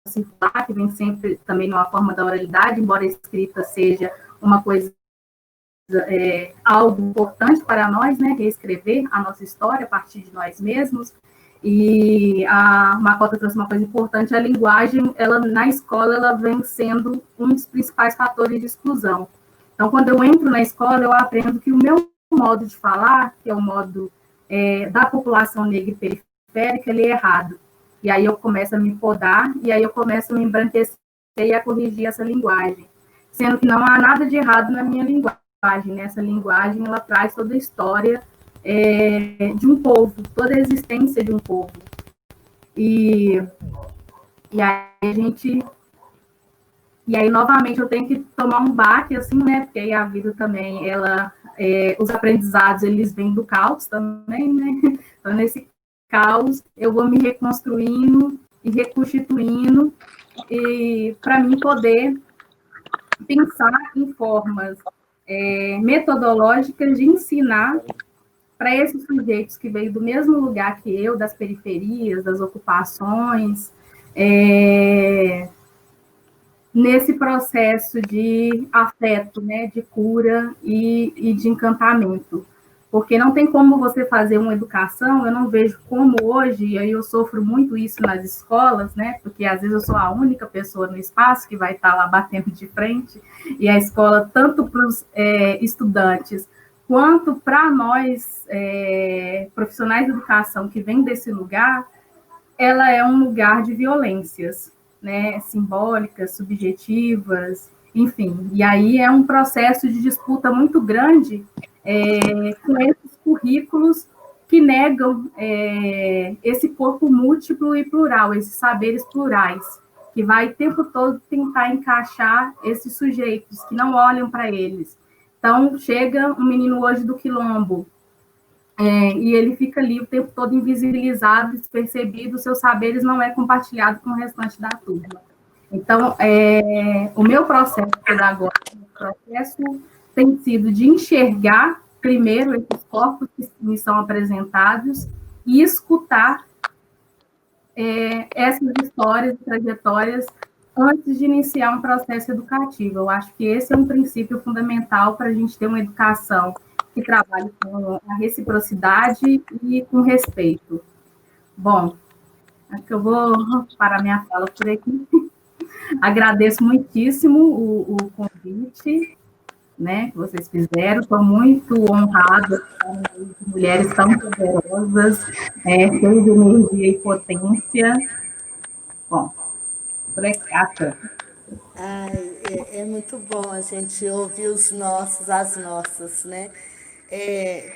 circular, que vem sempre também numa forma da oralidade, embora a escrita seja uma coisa, algo importante para nós, né? Reescrever a nossa história a partir de nós mesmos. E a Makota trouxe uma coisa importante: a linguagem, ela na escola, ela vem sendo um dos principais fatores de exclusão. Então, quando eu entro na escola, eu aprendo que o meu modo de falar, que é o modo da população negra e periférica, ele é errado. E aí eu começo a me podar, e aí eu começo a me embranquecer e a corrigir essa linguagem. Sendo que não há nada de errado na minha linguagem, né? Essa linguagem, ela traz toda a história de um povo, toda a existência de um povo. E aí a gente... E aí, novamente, eu tenho que tomar um baque, assim, né? Porque aí a vida também, os aprendizados, eles vêm do caos também, né? Então, nesse caos, eu vou me reconstruindo e reconstituindo, e para mim poder pensar em formas metodológicas de ensinar para esses sujeitos que veio do mesmo lugar que eu, das periferias, das ocupações, nesse processo de afeto, né, de cura e de encantamento. Porque não tem como você fazer uma educação, eu não vejo como hoje, e aí eu sofro muito isso nas escolas, né, porque às vezes eu sou a única pessoa no espaço que vai estar lá batendo de frente, e a escola, tanto para os estudantes, quanto para nós, profissionais de educação que vêm desse lugar, ela é um lugar de violências, né, simbólicas, subjetivas, enfim. E aí é um processo de disputa muito grande com esses currículos que negam esse corpo múltiplo e plural, esses saberes plurais, que vai o tempo todo tentar encaixar esses sujeitos que não olham para eles. Então, chega um menino hoje do Quilombo, e ele fica ali o tempo todo invisibilizado, despercebido, seus saberes não é compartilhado com o restante da turma. Então, o meu processo pedagógico, o processo tem sido de enxergar primeiro esses corpos que me são apresentados e escutar essas histórias, trajetórias, antes de iniciar um processo educativo. Eu acho que esse é um princípio fundamental para a gente ter uma educação que trabalhe com a reciprocidade e com respeito. Bom, acho que eu vou parar minha fala por aqui. Agradeço muitíssimo o convite, né, que vocês fizeram. Estou muito honrada com mulheres tão poderosas, cheias de energia e potência. Bom, por aqui, até. Ai, é muito bom a gente ouvir os nossos, as nossas, né?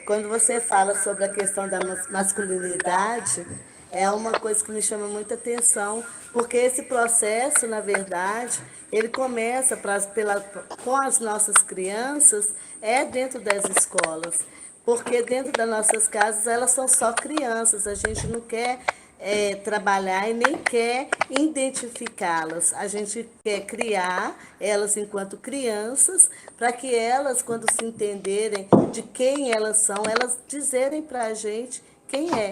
Quando você fala sobre a questão da masculinidade, é uma coisa que me chama muita atenção, porque esse processo, na verdade, ele começa com as nossas crianças, dentro das escolas. Porque dentro das nossas casas elas são só crianças, a gente não quer trabalhar e nem quer identificá-las. A gente quer criar elas enquanto crianças, para que elas, quando se entenderem de quem elas são, elas dizerem para a gente quem é.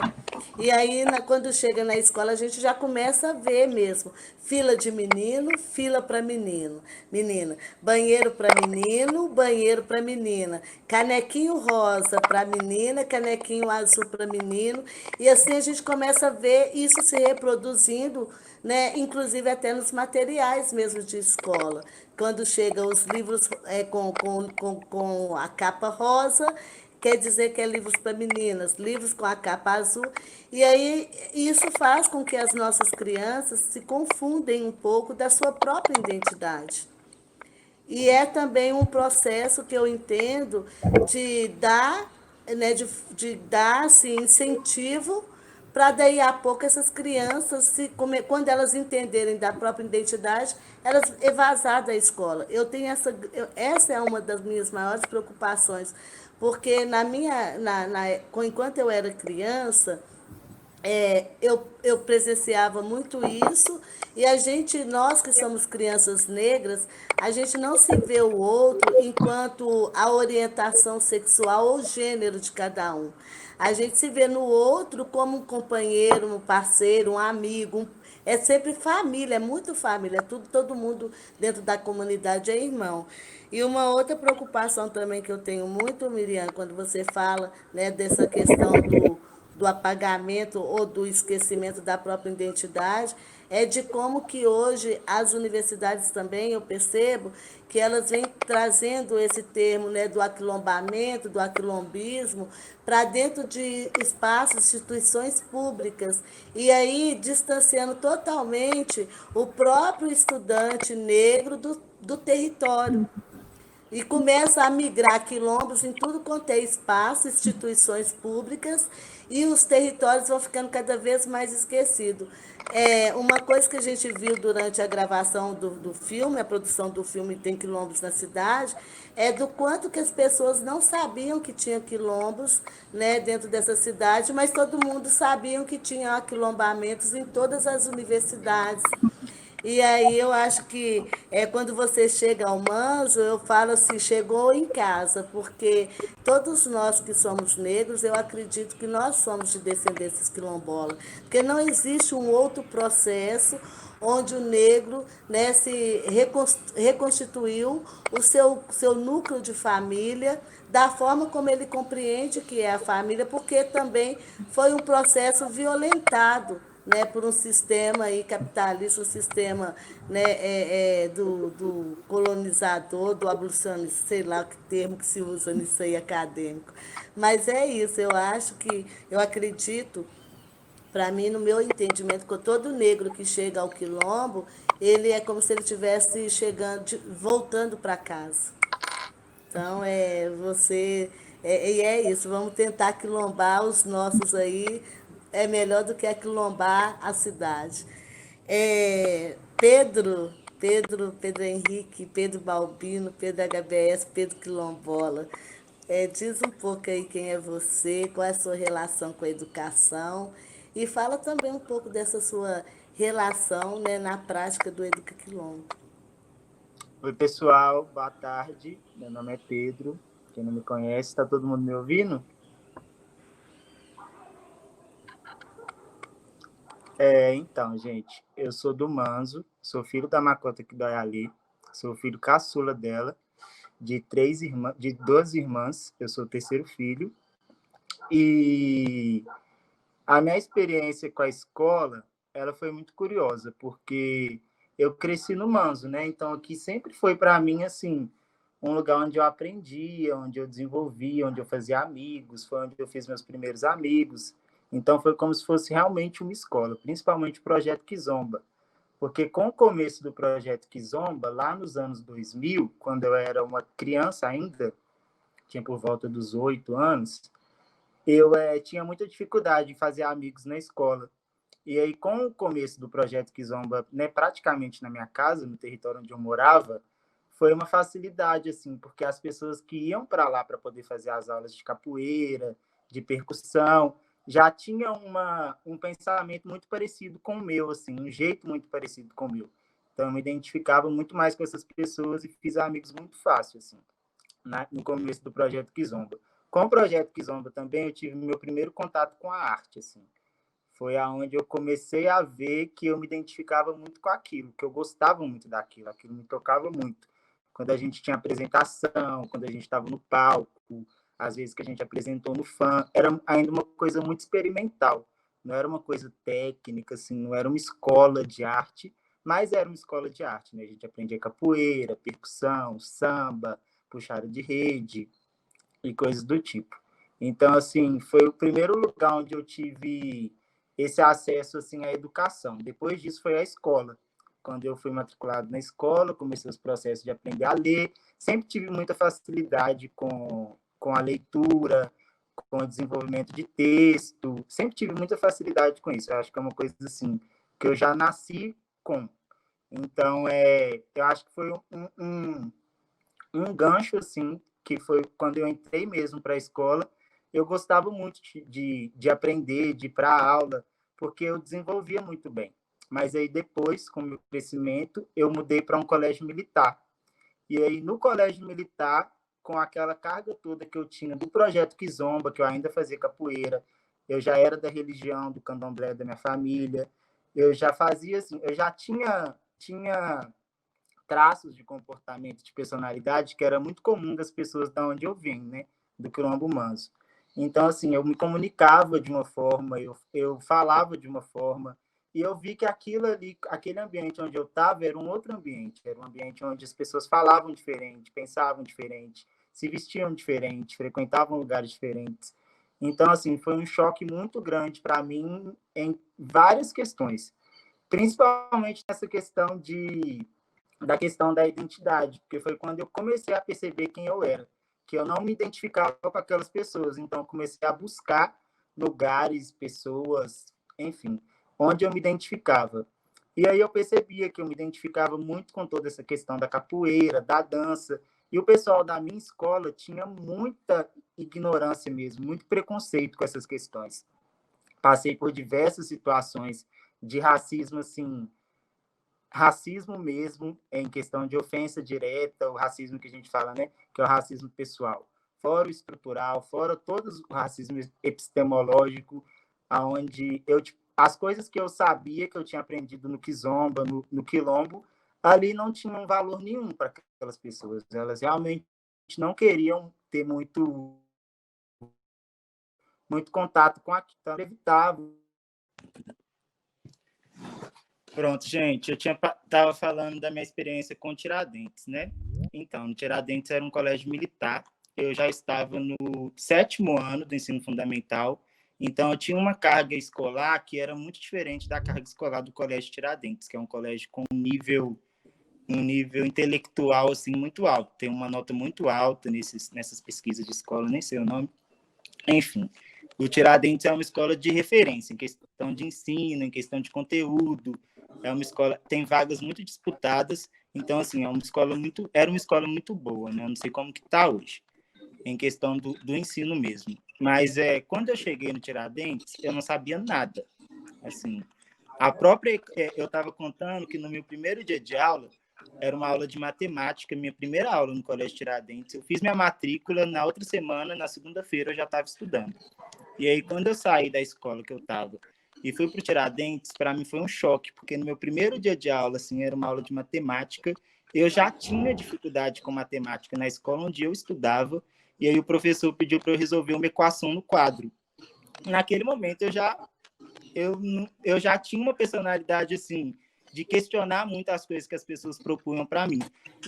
E aí, quando chega na escola, a gente já começa a ver mesmo. Fila de menino, fila para menino, menina. Banheiro para menino, banheiro para menina. Canequinho rosa para menina, canequinho azul para menino. E assim a gente começa a ver isso se reproduzindo, né? Inclusive até nos materiais mesmo de escola. Quando chegam os livros com a capa rosa, quer dizer que é livros para meninas, livros com a capa azul. E aí isso faz com que as nossas crianças se confundem um pouco da sua própria identidade. E é também um processo que eu entendo de dar, né, de dar assim, incentivo para daí a pouco essas crianças, quando elas entenderem da própria identidade, elas evasar da escola. Essa é uma das minhas maiores preocupações, porque enquanto eu era criança, eu presenciava muito isso, e nós que somos crianças negras, a gente não se vê o outro enquanto a orientação sexual ou gênero de cada um. A gente se vê no outro como um companheiro, um parceiro, um amigo, é sempre família, é muito família, todo mundo dentro da comunidade é irmão. E uma outra preocupação também que eu tenho muito, Miriam, quando você fala, né, dessa questão do apagamento ou do esquecimento da própria identidade, é de como que hoje as universidades também, eu percebo, que elas vêm trazendo esse termo, né, do aquilombamento, do aquilombismo, para dentro de espaços, instituições públicas, e aí distanciando totalmente o próprio estudante negro do território. E começa a migrar quilombos em tudo quanto é espaço, instituições públicas, e os territórios vão ficando cada vez mais esquecidos. Uma coisa que a gente viu durante a gravação do filme, a produção do filme Tem Quilombos na Cidade, é do quanto que as pessoas não sabiam que tinha quilombos, né, dentro dessa cidade, mas todo mundo sabia que tinha aquilombamentos em todas as universidades. E aí eu acho que quando você chega ao Manso, eu falo assim, chegou em casa, porque todos nós que somos negros, eu acredito que nós somos de descendências quilombolas, porque não existe um outro processo onde o negro, né, se reconstituiu o seu núcleo de família, da forma como ele compreende que é a família, porque também foi um processo violentado, né, por um sistema aí capitalista, um sistema, né, do colonizador, do abolicionista, sei lá que termo que se usa nisso aí acadêmico. Mas é isso, eu acredito, para mim, no meu entendimento, que todo negro que chega ao quilombo, ele é como se ele estivesse voltando para casa. Então, e é isso, vamos tentar quilombar os nossos aí, é melhor do que aquilombar a cidade. Pedro Henrique, Pedro Balbino, Pedro HBS, Pedro Quilombola. Diz um pouco aí quem é você, qual é a sua relação com a educação e fala também um pouco dessa sua relação, né, na prática do Educa Quilombo. Oi, pessoal, boa tarde. Meu nome é Pedro. Quem não me conhece, está todo mundo me ouvindo? Então, gente, eu sou do Manzo, sou filho da Macota que dói ali, sou filho caçula dela, de duas irmãs, eu sou o terceiro filho. E a minha experiência com a escola, ela foi muito curiosa, porque eu cresci no Manzo, né? Então aqui sempre foi para mim assim, um lugar onde eu aprendia, onde eu desenvolvia, onde eu fazia amigos, foi onde eu fiz meus primeiros amigos. Então foi como se fosse realmente uma escola, principalmente o projeto Kizomba. Porque com o começo do projeto Kizomba, lá nos anos 2000, quando eu era uma criança ainda, tinha por volta dos 8 anos, eu tinha muita dificuldade em fazer amigos na escola. E aí, com o começo do projeto Kizomba, né, praticamente na minha casa, no território onde eu morava, foi uma facilidade, assim, porque as pessoas que iam para lá para poder fazer as aulas de capoeira, de percussão, já tinham um pensamento muito parecido com o meu, assim, um jeito muito parecido com o meu. Então, eu me identificava muito mais com essas pessoas e fiz amigos muito fácil, assim, no começo do projeto Kizomba. Com o projeto Kizomba também, eu tive meu primeiro contato com a arte, assim. Foi aonde eu comecei a ver que eu me identificava muito com aquilo, que eu gostava muito daquilo, aquilo me tocava muito. Quando a gente tinha apresentação, quando a gente estava no palco, às vezes que a gente apresentou no fã, era ainda uma coisa muito experimental. Não era uma coisa técnica, assim, não era uma escola de arte, mas era uma escola de arte, né? A gente aprendia capoeira, percussão, samba, puxada de rede e coisas do tipo. Então, assim, foi o primeiro lugar onde eu tive esse acesso assim à educação. Depois disso foi a escola. Quando eu fui matriculado na escola, comecei os processos de aprender a ler. Sempre tive muita facilidade com a leitura, com o desenvolvimento de texto. Sempre tive muita facilidade com isso. Eu acho que é uma coisa assim que eu já nasci com. Então, eu acho que foi um gancho assim, que foi quando eu entrei mesmo para a escola. Eu gostava muito de aprender, de ir para a aula, porque eu desenvolvia muito bem. Mas aí depois, com o meu crescimento, eu mudei para um colégio militar. E aí no colégio militar, com aquela carga toda que eu tinha do projeto Kizomba, que eu ainda fazia capoeira, eu já era da religião do candomblé da minha família, eu já fazia assim, eu já tinha traços de comportamento, de personalidade, que era muito comum das pessoas da onde eu vim, né? Do Quilombo Manso. Então, assim, eu me comunicava de uma forma, eu falava de uma forma, e eu vi que aquilo ali, aquele ambiente onde eu estava, era um outro ambiente, era um ambiente onde as pessoas falavam diferente, pensavam diferente, se vestiam diferente, frequentavam lugares diferentes. Então, assim, foi um choque muito grande para mim em várias questões, principalmente nessa questão da questão da identidade, porque foi quando eu comecei a perceber quem eu era, que eu não me identificava com aquelas pessoas, então eu comecei a buscar lugares, pessoas, enfim, onde eu me identificava. E aí eu percebia que eu me identificava muito com toda essa questão da capoeira, da dança, e o pessoal da minha escola tinha muita ignorância mesmo, muito preconceito com essas questões. Passei por diversas situações de racismo, assim, racismo mesmo, em questão de ofensa direta, o racismo que a gente fala, né, que é o racismo pessoal, fora o estrutural, fora todo o racismo epistemológico, aonde as coisas que eu sabia que eu tinha aprendido no Kizomba, no Quilombo, ali não tinham valor nenhum para aquelas pessoas. Elas realmente não queriam ter muito contato com aquilo, então evitavam. Pronto, gente, eu estava falando da minha experiência com Tiradentes, né? Então, Tiradentes era um colégio militar, eu já estava no 7º ano do ensino fundamental, então eu tinha uma carga escolar que era muito diferente da carga escolar do Colégio Tiradentes, que é um colégio com um nível intelectual assim, muito alto, tem uma nota muito alta nessas pesquisas de escola, nem sei o nome. Enfim, o Tiradentes é uma escola de referência em questão de ensino, em questão de conteúdo, é uma escola, tem vagas muito disputadas, então, assim, era uma escola muito boa, né? Eu não sei como que está hoje. em questão do ensino mesmo. Mas quando eu cheguei no Tiradentes, eu não sabia nada. Assim, eu estava contando que no meu primeiro dia de aula, era uma aula de matemática, minha primeira aula no Colégio Tiradentes. Eu fiz minha matrícula, na outra semana, na segunda-feira, eu já estava estudando. E aí, quando eu saí da escola que eu estava e fui para o Tiradentes, para mim foi um choque, porque no meu primeiro dia de aula, assim, era uma aula de matemática, eu já tinha dificuldade com matemática na escola onde eu estudava, e aí o professor pediu para eu resolver uma equação no quadro. Naquele momento, eu já tinha uma personalidade, assim, de questionar muito as coisas que as pessoas propunham para mim.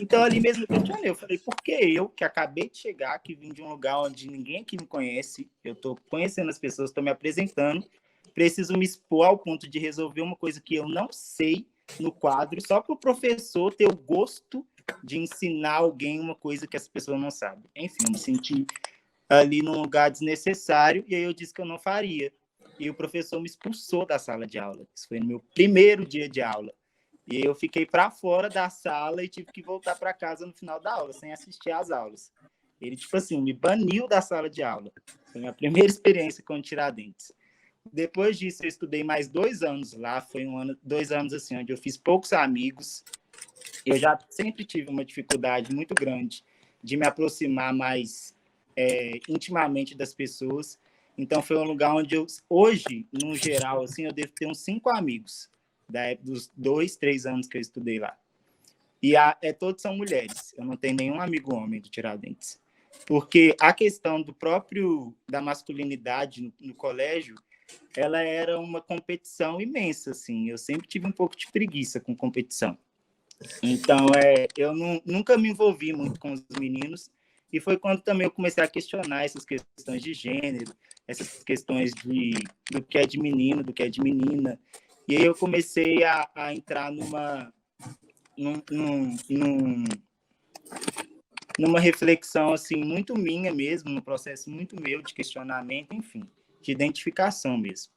Então, ali mesmo eu questionei, eu falei, por que eu, que acabei de chegar, que vim de um lugar onde ninguém aqui me conhece, eu estou conhecendo as pessoas, estou me apresentando, preciso me expor ao ponto de resolver uma coisa que eu não sei no quadro, só para o professor ter o gosto de ensinar alguém uma coisa que as pessoas não sabem. Enfim, eu me senti ali num lugar desnecessário, e aí eu disse que eu não faria. E o professor me expulsou da sala de aula. Isso foi no meu primeiro dia de aula. E eu fiquei para fora da sala e tive que voltar para casa no final da aula, sem assistir às aulas. Ele, tipo assim, me baniu da sala de aula. Foi a minha primeira experiência com o Tiradentes. Depois disso, eu estudei mais 2 anos lá. Foi 2 anos assim, onde eu fiz poucos amigos. Eu já sempre tive uma dificuldade muito grande de me aproximar mais intimamente das pessoas. Então, foi um lugar onde eu, hoje, no geral, assim, eu devo ter uns 5 amigos dos 2, 3 anos que eu estudei lá. E todos são mulheres. Eu não tenho nenhum amigo homem do Tiradentes. Porque a questão da masculinidade no colégio, ela era uma competição imensa, assim. Eu sempre tive um pouco de preguiça com competição. Então, eu nunca me envolvi muito com os meninos, e foi quando também eu comecei a questionar essas questões de gênero, essas questões do que é de menino, do que é de menina. E aí eu comecei a entrar numa reflexão assim, muito minha mesmo, num processo muito meu de questionamento, enfim, de identificação mesmo.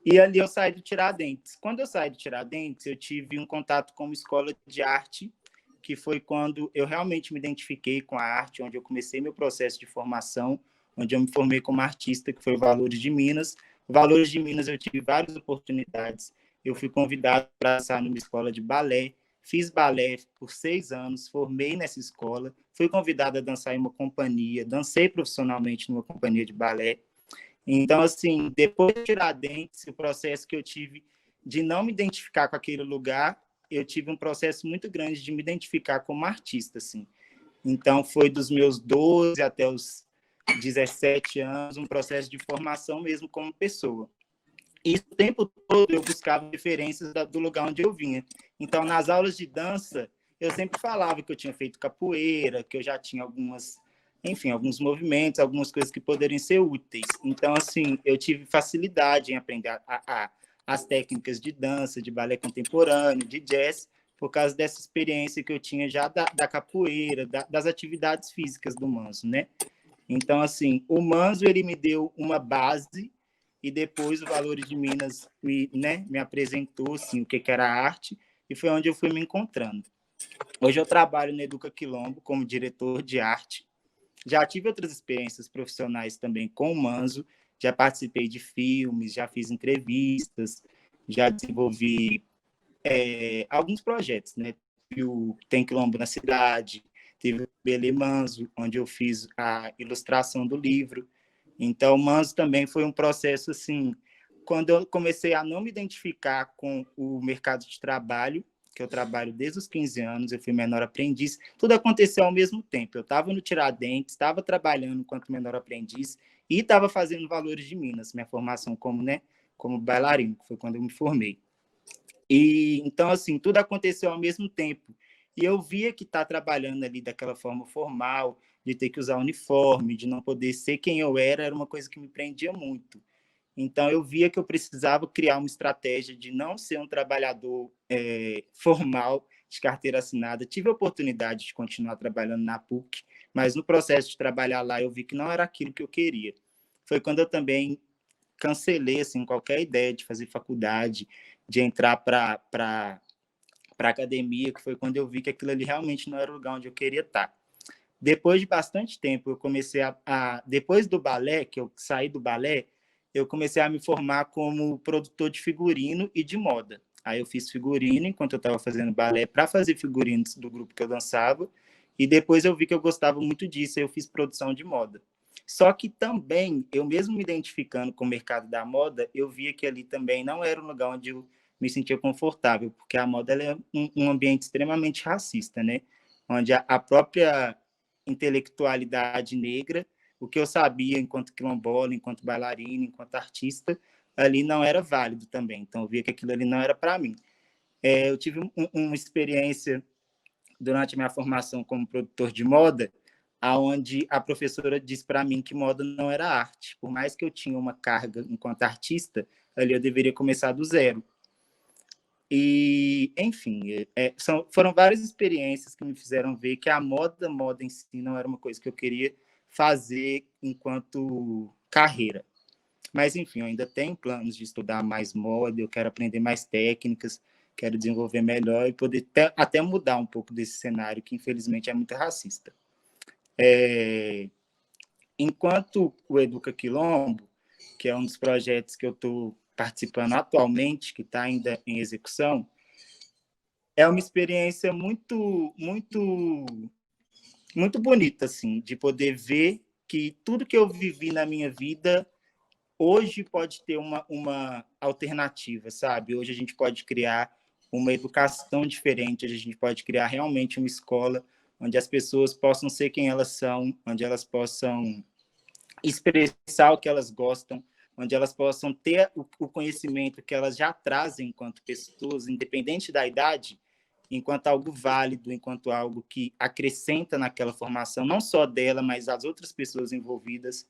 E ali eu saí do Tiradentes. Quando eu saí do Tiradentes, eu tive um contato com uma escola de arte, que foi quando eu realmente me identifiquei com a arte, onde eu comecei meu processo de formação, onde eu me formei como artista, que foi o Valores de Minas. Valores de Minas eu tive várias oportunidades. Eu fui convidado para dançar numa escola de balé, fiz balé por 6 anos, formei nessa escola, fui convidado a dançar em uma companhia, dancei profissionalmente numa companhia de balé. Então, assim, depois de Tiradentes, o processo que eu tive de não me identificar com aquele lugar, eu tive um processo muito grande de me identificar como artista, assim. Então, foi dos meus 12 até os 17 anos, um processo de formação mesmo como pessoa. E o tempo todo eu buscava referências do lugar onde eu vinha. Então, nas aulas de dança, eu sempre falava que eu tinha feito capoeira, que eu já tinha alguns movimentos, algumas coisas que poderiam ser úteis. Então, assim, eu tive facilidade em aprender as técnicas de dança, de balé contemporâneo, de jazz, por causa dessa experiência que eu tinha já da capoeira, das atividades físicas do Manso, né? Então, assim, o Manso, ele me deu uma base, e depois o Valores de Minas me apresentou, assim, o que era a arte, e foi onde eu fui me encontrando. Hoje eu trabalho no Educa Quilombo como diretor de arte. Já tive outras experiências profissionais também com o Manso, já participei de filmes, já fiz entrevistas, já desenvolvi alguns projetos, né? O Tem Quilombo na Cidade, teve o Belê Manso, onde eu fiz a ilustração do livro. Então, o Manso também foi um processo, assim, quando eu comecei a não me identificar com o mercado de trabalho, que eu trabalho desde os 15 anos, eu fui menor aprendiz, tudo aconteceu ao mesmo tempo. Eu estava no Tiradentes, estava trabalhando enquanto menor aprendiz e estava fazendo Valores de Minas, minha formação como bailarino, que foi quando eu me formei. E então, assim, tudo aconteceu ao mesmo tempo. E eu via que estar trabalhando ali daquela forma formal, de ter que usar uniforme, de não poder ser quem eu era uma coisa que me prendia muito. Então, eu via que eu precisava criar uma estratégia de não ser um trabalhador formal, de carteira assinada. Tive a oportunidade de continuar trabalhando na PUC, mas no processo de trabalhar lá, eu vi que não era aquilo que eu queria. Foi quando eu também cancelei assim, qualquer ideia de fazer faculdade, de entrar para academia, que foi quando eu vi que aquilo ali realmente não era o lugar onde eu queria estar. Depois de bastante tempo, eu comecei depois do balé, que eu saí do balé, eu comecei a me formar como produtor de figurino e de moda. Aí eu fiz figurino enquanto eu estava fazendo balé para fazer figurinos do grupo que eu dançava, e depois eu vi que eu gostava muito disso, aí eu fiz produção de moda. Só que também, eu mesmo me identificando com o mercado da moda, eu via que ali também não era um lugar onde eu me sentia confortável, porque a moda ela é um ambiente extremamente racista, né? Onde a própria intelectualidade negra, o que eu sabia enquanto quilombola, enquanto bailarina, enquanto artista, ali não era válido também. Então, eu via que aquilo ali não era para mim. Eu tive uma experiência durante a minha formação como produtor de moda, aonde a professora disse para mim que moda não era arte. Por mais que eu tinha uma carga enquanto artista, ali eu deveria começar do zero. E, enfim, foram várias experiências que me fizeram ver que a moda em si não era uma coisa que eu queria fazer enquanto carreira. Mas, enfim, eu ainda tenho planos de estudar mais moda, eu quero aprender mais técnicas, quero desenvolver melhor e poder até mudar um pouco desse cenário que, infelizmente, é muito racista. Enquanto o Educa Quilombo, que é um dos projetos que eu estou participando atualmente, que está ainda em execução, é uma experiência muito, muito, muito bonita, assim, de poder ver que tudo que eu vivi na minha vida hoje pode ter uma alternativa, sabe? Hoje a gente pode criar uma educação diferente, hoje a gente pode criar realmente uma escola onde as pessoas possam ser quem elas são, onde elas possam expressar o que elas gostam, onde elas possam ter o conhecimento que elas já trazem enquanto pessoas, independente da idade, enquanto algo válido, enquanto algo que acrescenta naquela formação, não só dela, mas das outras pessoas envolvidas,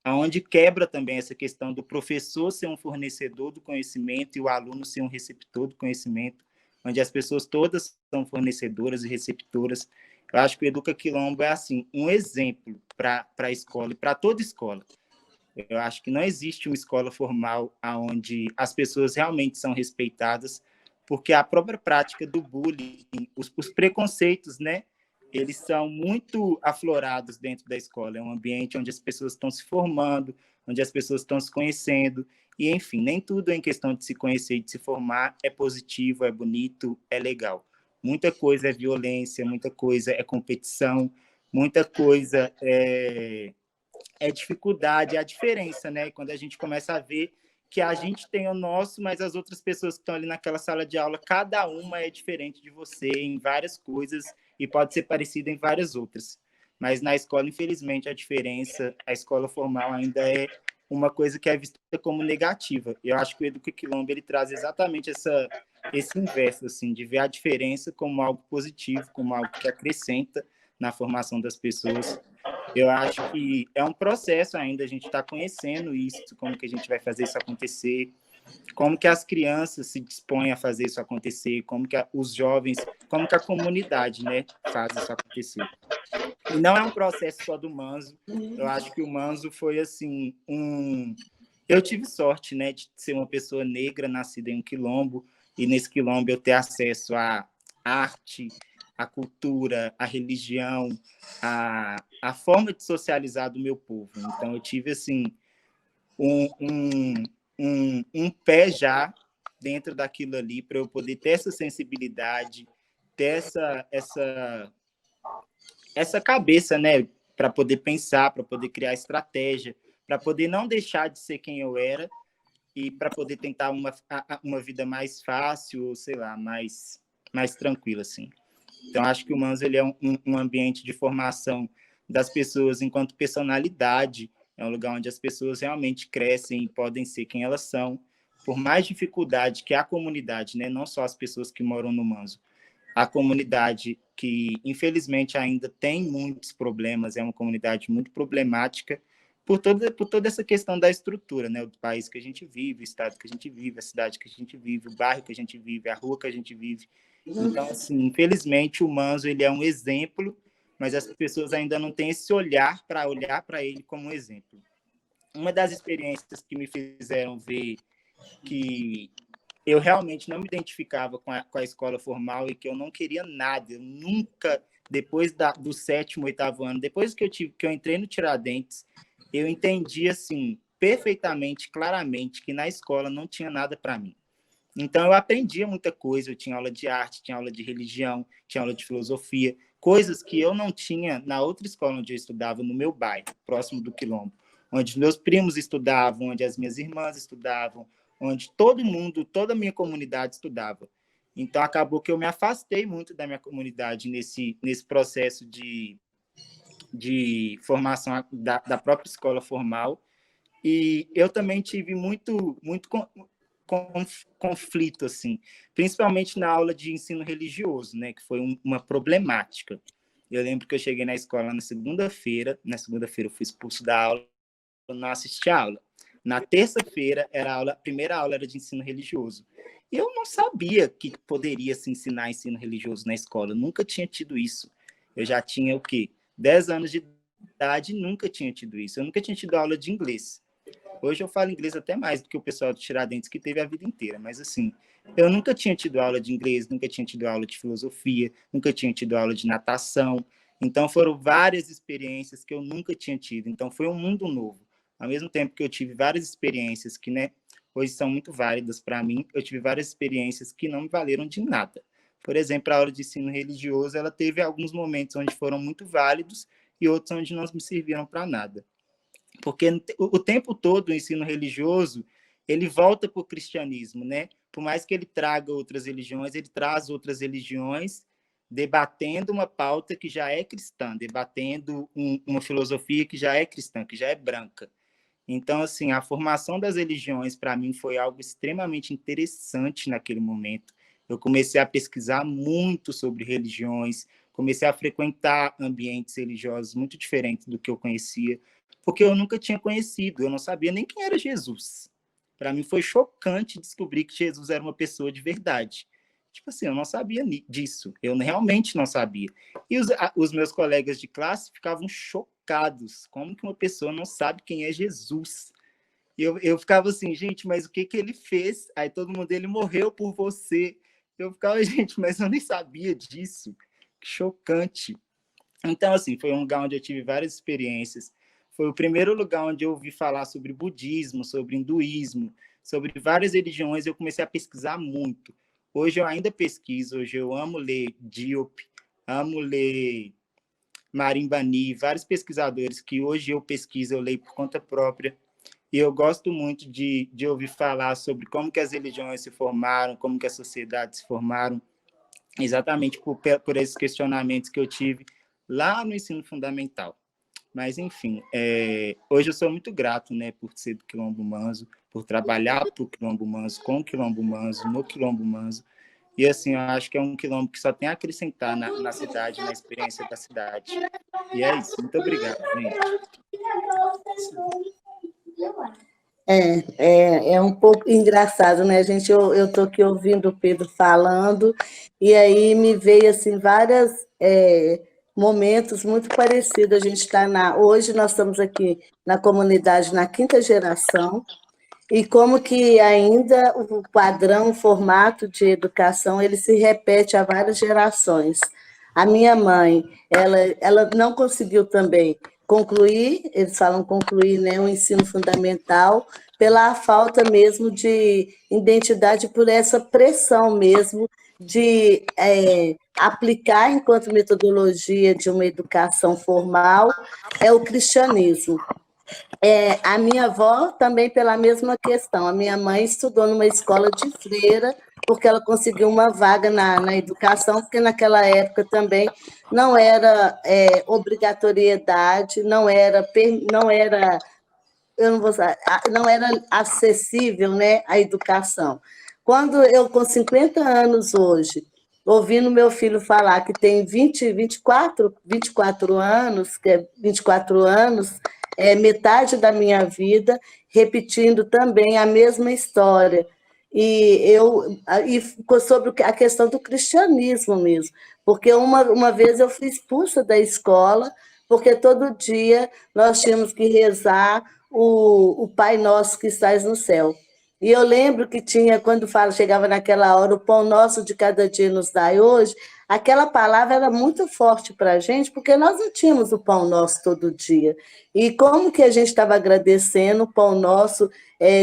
aonde quebra também essa questão do professor ser um fornecedor do conhecimento e o aluno ser um receptor do conhecimento, onde as pessoas todas são fornecedoras e receptoras. Eu acho que o Educa Quilombo é assim um exemplo para a escola e para toda escola. Eu acho que não existe uma escola formal onde as pessoas realmente são respeitadas, porque a própria prática do bullying, os preconceitos, né, eles são muito aflorados dentro da escola. É um ambiente onde as pessoas estão se formando, onde as pessoas estão se conhecendo, e, enfim, nem tudo em questão de se conhecer e de se formar é positivo, é bonito, é legal. Muita coisa é violência, muita coisa é competição, muita coisa é dificuldade, é a diferença, né? Quando a gente começa a ver que a gente tem o nosso, mas as outras pessoas que estão ali naquela sala de aula, cada uma é diferente de você em várias coisas e pode ser parecida em várias outras. Mas na escola, infelizmente, a diferença, a escola formal ainda é uma coisa que é vista como negativa. Eu acho que o Educa Quilombo ele traz exatamente esse inverso, assim, de ver a diferença como algo positivo, como algo que acrescenta na formação das pessoas. Eu acho que é um processo ainda, a gente está conhecendo isso, como que a gente vai fazer isso acontecer, como que as crianças se dispõem a fazer isso acontecer, como que os jovens, como que a comunidade, né, faz isso acontecer. E não é um processo só do Manzo, eu acho que o Manzo foi, assim, Eu tive sorte, né, de ser uma pessoa negra, nascida em um quilombo, e nesse quilombo eu ter acesso à arte, à cultura, à religião, à forma de socializar do meu povo. Então, eu tive, assim, um pé já dentro daquilo ali para eu poder ter essa sensibilidade, ter essa cabeça, né, para poder pensar, para poder criar estratégia, para poder não deixar de ser quem eu era e para poder tentar uma vida mais fácil, ou sei lá, mais tranquila, assim. Então, acho que o Manzo ele é um ambiente de formação das pessoas enquanto personalidade, é um lugar onde as pessoas realmente crescem e podem ser quem elas são, por mais dificuldade que a comunidade, né, não só as pessoas que moram no Manzo, a comunidade que, infelizmente, ainda tem muitos problemas, é uma comunidade muito problemática, por toda essa questão da estrutura, né? O país que a gente vive, o estado que a gente vive, a cidade que a gente vive, o bairro que a gente vive, a rua que a gente vive. Então, assim, infelizmente, o Manzo ele é um exemplo, mas as pessoas ainda não têm esse olhar para ele como um exemplo. Uma das experiências que me fizeram ver que eu realmente não me identificava com a escola formal e que eu não queria nada, eu nunca depois do 7º, 8º ano, depois que eu entrei no Tiradentes, eu entendi, assim, perfeitamente, claramente, que na escola não tinha nada para mim. Então, eu aprendia muita coisa, eu tinha aula de arte, tinha aula de religião, tinha aula de filosofia, coisas que eu não tinha na outra escola onde eu estudava, no meu bairro, próximo do Quilombo, onde meus primos estudavam, onde as minhas irmãs estudavam, onde todo mundo, toda a minha comunidade estudava. Então, acabou que eu me afastei muito da minha comunidade nesse processo de formação da própria escola formal. E eu também tive muito conflito, assim, principalmente na aula de ensino religioso, né, que foi uma problemática. Eu lembro que eu cheguei na escola na segunda-feira eu fui expulso da aula, eu não assisti a aula. Na terça-feira, a primeira aula era de ensino religioso. E eu não sabia que poderia se ensinar ensino religioso na escola, eu nunca tinha tido isso. Eu já tinha, 10 anos de idade, nunca tinha tido isso. Eu nunca tinha tido aula de inglês. Hoje eu falo inglês até mais do que o pessoal do Tiradentes, que teve a vida inteira. Mas, assim, eu nunca tinha tido aula de inglês, nunca tinha tido aula de filosofia, nunca tinha tido aula de natação. Então, foram várias experiências que eu nunca tinha tido. Então, foi um mundo novo. Ao mesmo tempo que eu tive várias experiências que, né, hoje são muito válidas para mim, eu tive várias experiências que não me valeram de nada. Por exemplo, a aula de ensino religioso, ela teve alguns momentos onde foram muito válidos e outros onde não me serviram para nada. Porque o tempo todo o ensino religioso, ele volta para o cristianismo, né? Por mais que ele traga outras religiões, ele traz outras religiões debatendo uma pauta que já é cristã, debatendo uma filosofia que já é cristã, que já é branca. Então, assim, a formação das religiões, para mim, foi algo extremamente interessante naquele momento. Eu comecei a pesquisar muito sobre religiões, comecei a frequentar ambientes religiosos muito diferentes do que eu conhecia, porque eu nunca tinha conhecido, eu não sabia nem quem era Jesus. Para mim foi chocante descobrir que Jesus era uma pessoa de verdade. Tipo assim, eu não sabia disso, eu realmente não sabia. E os meus colegas de classe ficavam chocados, como que uma pessoa não sabe quem é Jesus? E eu ficava assim, gente, mas o que ele fez? Aí todo mundo, ele morreu por você. Eu ficava, gente, mas eu nem sabia disso. Que chocante. Então, assim, foi um lugar onde eu tive várias experiências. Foi o primeiro lugar onde eu ouvi falar sobre budismo, sobre hinduísmo, sobre várias religiões. Eu comecei a pesquisar muito. Hoje eu ainda pesquiso, hoje eu amo ler Diop, amo ler Marimbani, vários pesquisadores que hoje eu pesquiso, eu leio por conta própria. E eu gosto muito de ouvir falar sobre como que as religiões se formaram, como que as sociedades se formaram, exatamente por esses questionamentos que eu tive lá no ensino fundamental. Mas, enfim, hoje eu sou muito grato, né, por ser do Quilombo Manso, por trabalhar para o Quilombo Manso, com o Quilombo Manso, no Quilombo Manso. E, assim, eu acho que é um quilombo que só tem a acrescentar na cidade, na experiência da cidade. E é isso. Muito obrigado, gente. É um pouco engraçado, né, gente? Eu estou aqui ouvindo o Pedro falando, e aí me veio assim, vários momentos muito parecidos. A gente está hoje nós estamos aqui na comunidade na 5ª geração, e como que ainda o padrão, o formato de educação, ele se repete há várias gerações. A minha mãe, ela não conseguiu também concluir, eles falam concluir, né, o ensino fundamental, pela falta mesmo de identidade, por essa pressão mesmo de aplicar enquanto metodologia de uma educação formal o cristianismo. A minha avó também pela mesma questão. A minha mãe estudou numa escola de freira, porque ela conseguiu uma vaga na educação, porque naquela época também não era obrigatoriedade, não era eu não vou saber, não era acessível, né, a educação. Quando eu, com 50 anos hoje, ouvindo meu filho falar que tem 24 anos, que é 24 anos, metade da minha vida, repetindo também a mesma história. E sobre a questão do cristianismo mesmo, porque uma vez eu fui expulsa da escola, porque todo dia nós tínhamos que rezar o Pai Nosso que estás no céu. E eu lembro que tinha, quando chegava naquela hora, o pão nosso de cada dia nos dai hoje, aquela palavra era muito forte para a gente, porque nós não tínhamos o pão nosso todo dia. E como que a gente estava agradecendo o pão nosso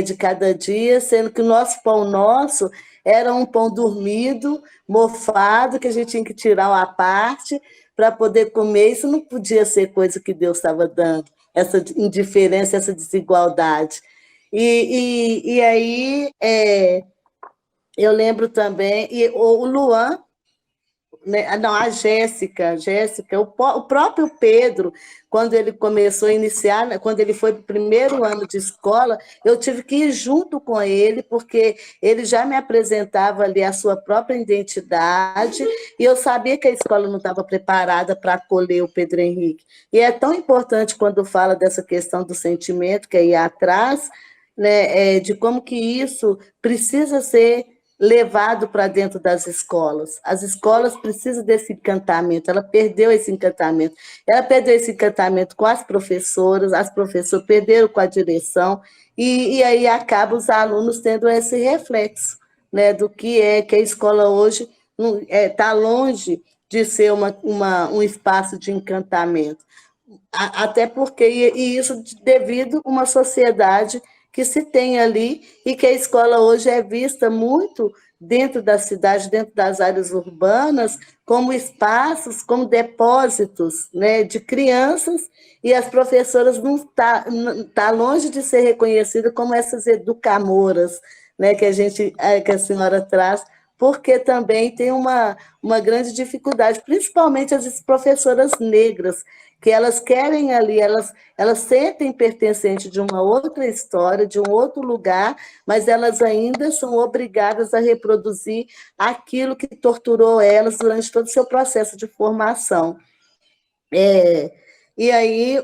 de cada dia, sendo que o nosso pão nosso era um pão dormido, mofado, que a gente tinha que tirar uma parte para poder comer. Isso não podia ser coisa que Deus estava dando, essa indiferença, essa desigualdade. E aí, eu lembro também, e o Luan, né, não, a Jéssica, o próprio Pedro, quando ele começou a iniciar, né, quando ele foi para o primeiro ano de escola, eu tive que ir junto com ele, porque ele já me apresentava ali a sua própria identidade, e eu sabia que a escola não estava preparada para acolher o Pedro Henrique. E é tão importante quando fala dessa questão do sentimento, que é ir atrás, né, de como que isso precisa ser levado para dentro das escolas. As escolas precisam desse encantamento, ela perdeu esse encantamento. Ela perdeu esse encantamento com as professoras perderam com a direção, e aí acaba os alunos tendo esse reflexo, né, do que é que a escola hoje está longe de ser um espaço de encantamento. Até porque, e isso devido a uma sociedade que se tem ali, e que a escola hoje é vista muito dentro da cidade, dentro das áreas urbanas, como espaços, como depósitos, né, de crianças, e as professoras não tá longe de ser reconhecidas como essas educamoras, né, que a senhora traz, porque também tem uma grande dificuldade, principalmente as professoras negras, que elas querem ali, elas sentem pertencente de uma outra história, de um outro lugar, mas elas ainda são obrigadas a reproduzir aquilo que torturou elas durante todo o seu processo de formação. E aí,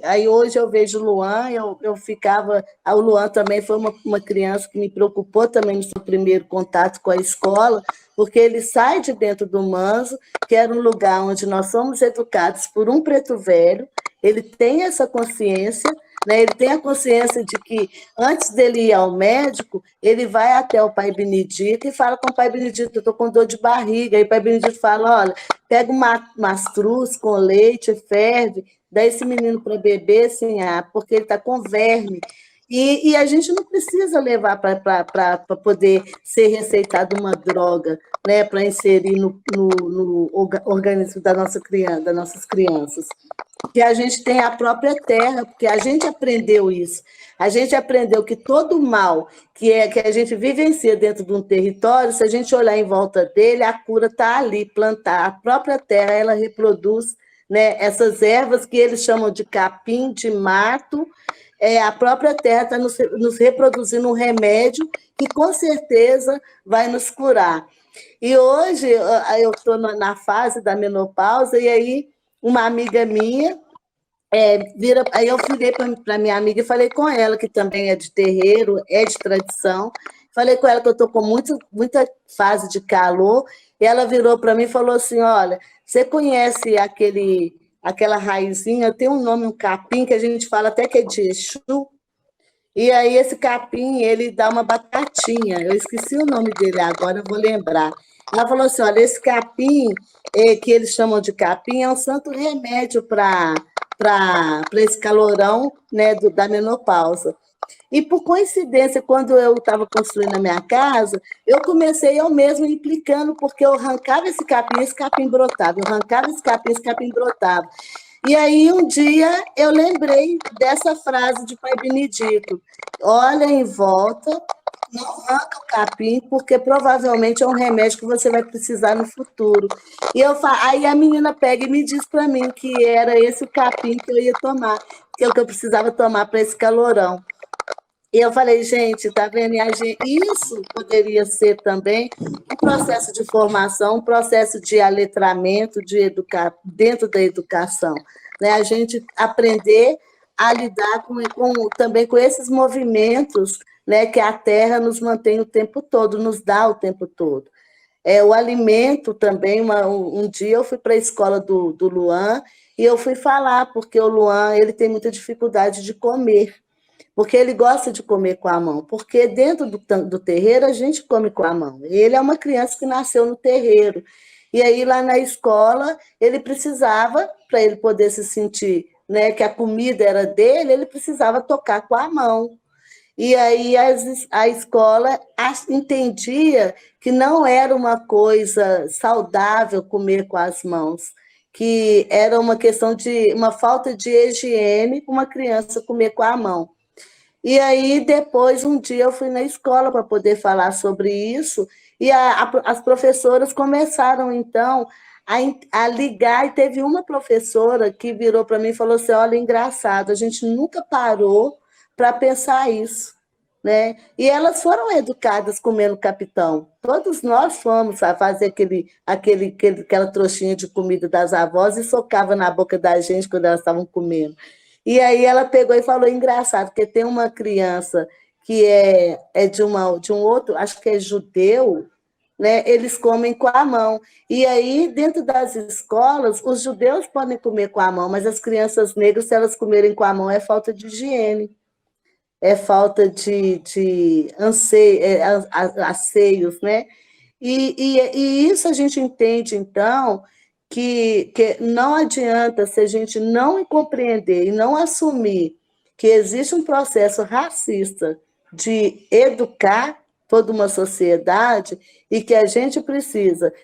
aí hoje eu vejo o Luan, eu ficava. O Luan também foi uma criança que me preocupou também no seu primeiro contato com a escola, porque ele sai de dentro do Manso, que era um lugar onde nós somos educados por um preto velho, ele tem essa consciência, né? Ele tem a consciência de que, antes dele ir ao médico, ele vai até o pai Benedito e fala com o pai Benedito: eu estou com dor de barriga. Aí o pai Benedito fala: olha, pega uma mastruz com leite, ferve, dá esse menino para beber, assim, porque ele está com verme. E a gente não precisa levar para poder ser receitado uma droga, né, para inserir no organismo da nossa criança, das nossas crianças. Que a gente tem a própria terra, porque a gente aprendeu isso. A gente aprendeu que todo mal que a gente vivencia dentro de um território, se a gente olhar em volta dele, a cura está ali, plantar. A própria terra, ela reproduz, né, essas ervas que eles chamam de capim, de mato. A própria terra está nos reproduzindo um remédio que, com certeza, vai nos curar. E hoje, eu estou na fase da menopausa, e aí uma amiga minha aí eu virei para minha amiga e falei com ela, que também é de terreiro, é de tradição. Falei com ela que eu estou com muita fase de calor, e ela virou para mim e falou assim: olha, você conhece aquela raizinha, tem um nome, um capim, que a gente fala até que é de Exu, e aí esse capim, ele dá uma batatinha, eu esqueci o nome dele agora, eu vou lembrar. Ela falou assim: olha, esse capim, que eles chamam de capim, é um santo remédio para esse calorão, né, da menopausa. E, por coincidência, quando eu estava construindo a minha casa, eu comecei eu mesma implicando, porque eu arrancava esse capim brotava, eu arrancava esse capim brotava. E aí, um dia, eu lembrei dessa frase de Pai Benedito: olha em volta, não arranca o capim, porque provavelmente é um remédio que você vai precisar no futuro. Aí a menina pega e me diz para mim que era esse o capim que eu ia tomar, que é o que eu precisava tomar para esse calorão. E eu falei: gente, tá vendo? Isso poderia ser também um processo de formação, um processo de aletramento, dentro da educação, né? A gente aprender a lidar também com esses movimentos, né, que a terra nos mantém o tempo todo, nos dá o tempo todo. O alimento também, um dia eu fui para a escola do Luan, e eu fui falar, porque o Luan, ele tem muita dificuldade de comer. porque ele gosta de comer com a mão, porque dentro do terreiro a gente come com a mão. Ele é uma criança que nasceu no terreiro, e aí lá na escola ele precisava, para ele poder se sentir, né, que a comida era dele, ele precisava tocar com a mão. E aí a escola entendia que não era uma coisa saudável comer com as mãos, que era uma questão de uma falta de higiene uma criança comer com a mão. E aí, depois, um dia, eu fui na escola para poder falar sobre isso, e as professoras começaram, então, a ligar, e teve uma professora que virou para mim e falou assim, olha, engraçado, a gente nunca parou para pensar isso. Né? E elas foram educadas comendo capitão. Todos nós fomos a fazer aquela trouxinha de comida das avós e socava na boca da gente quando elas estavam comendo. E aí ela pegou e falou, engraçado, porque tem uma criança que é de um outro, acho que é judeu, né? Eles comem com a mão. E aí, dentro das escolas, os judeus podem comer com a mão, mas as crianças negras, se elas comerem com a mão, é falta de higiene, é falta de anseios, né? E isso a gente entende, então, que não adianta se a gente não compreender e não assumir que existe um processo racista de educar toda uma sociedade e que a gente precisa,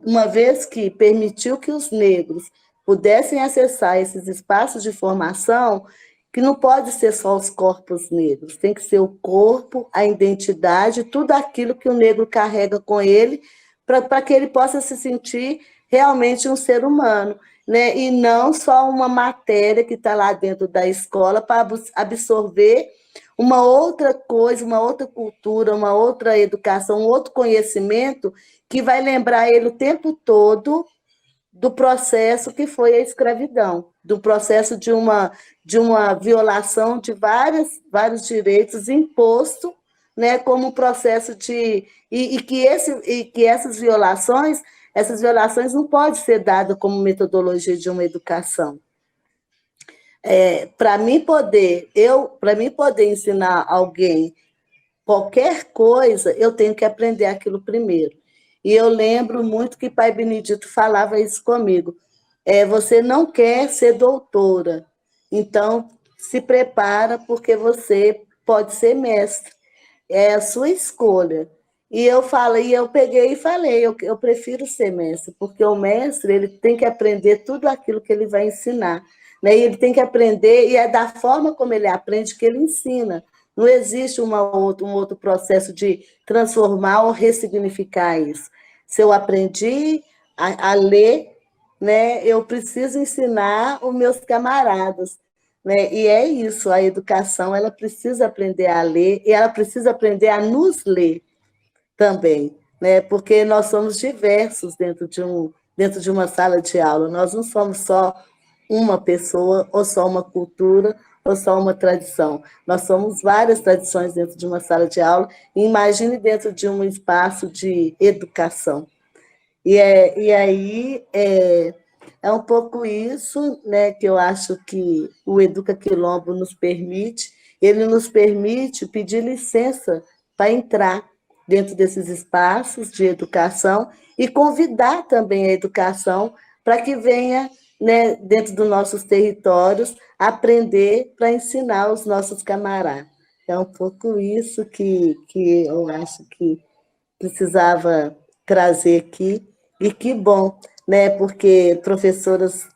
uma vez que permitiu que os negros pudessem acessar esses espaços de formação, que não pode ser só os corpos negros, tem que ser o corpo, a identidade, tudo aquilo que o negro carrega com ele, para que ele possa se sentir realmente um ser humano, né? E não só uma matéria que está lá dentro da escola para absorver uma outra coisa, uma outra cultura, uma outra educação, um outro conhecimento que vai lembrar ele o tempo todo do processo que foi a escravidão, do processo de uma violação de vários direitos imposto, né, como um processo de... E que essas violações não podem ser dadas como metodologia de uma educação. Para mim poder ensinar alguém qualquer coisa, eu tenho que aprender aquilo primeiro. E eu lembro muito que Pai Benedito falava isso comigo. Você não quer ser doutora, então se prepara porque você pode ser mestre. É a sua escolha. E eu peguei e falei, eu prefiro ser mestre, porque o mestre ele tem que aprender tudo aquilo que ele vai ensinar. Né? E ele tem que aprender, e é da forma como ele aprende que ele ensina. Não existe um outro processo de transformar ou ressignificar isso. Se eu aprendi a ler, né, eu preciso ensinar os meus camaradas. Né? E é isso, a educação ela precisa aprender a ler e ela precisa aprender a nos ler também, né? Porque nós somos diversos dentro de uma sala de aula, nós não somos só uma pessoa, ou só uma cultura, ou só uma tradição. Nós somos várias tradições dentro de uma sala de aula, e imagine dentro de um espaço de educação. E aí é um pouco isso, né, que eu acho que o Educa Quilombo nos permite. Ele nos permite pedir licença para entrar dentro desses espaços de educação e convidar também a educação para que venha, né, dentro dos nossos territórios, aprender para ensinar os nossos camaradas. É um pouco isso que eu acho que precisava trazer aqui, e que bom, né? Porque professoras,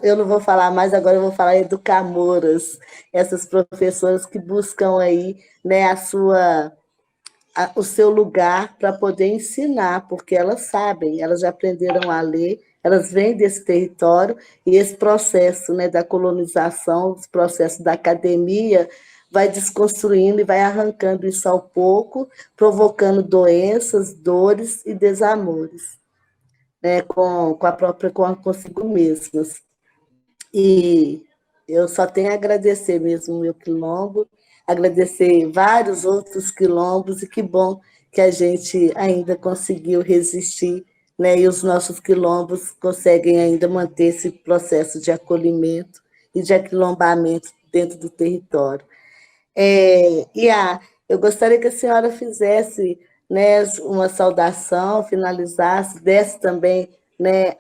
eu não vou falar mais, agora eu vou falar educamoras, essas professoras que buscam aí, né, o seu lugar para poder ensinar, porque elas sabem, elas já aprenderam a ler, elas vêm desse território, e esse processo, né, da colonização, esse processo da academia, vai desconstruindo e vai arrancando isso ao pouco, provocando doenças, dores e desamores, né, consigo mesmas. E eu só tenho a agradecer mesmo o meu quilombo, agradecer vários outros quilombos, e que bom que a gente ainda conseguiu resistir, né, e os nossos quilombos conseguem ainda manter esse processo de acolhimento e de aquilombamento dentro do território. Eu gostaria que a senhora fizesse, né, uma saudação, finalizasse, desse também, né,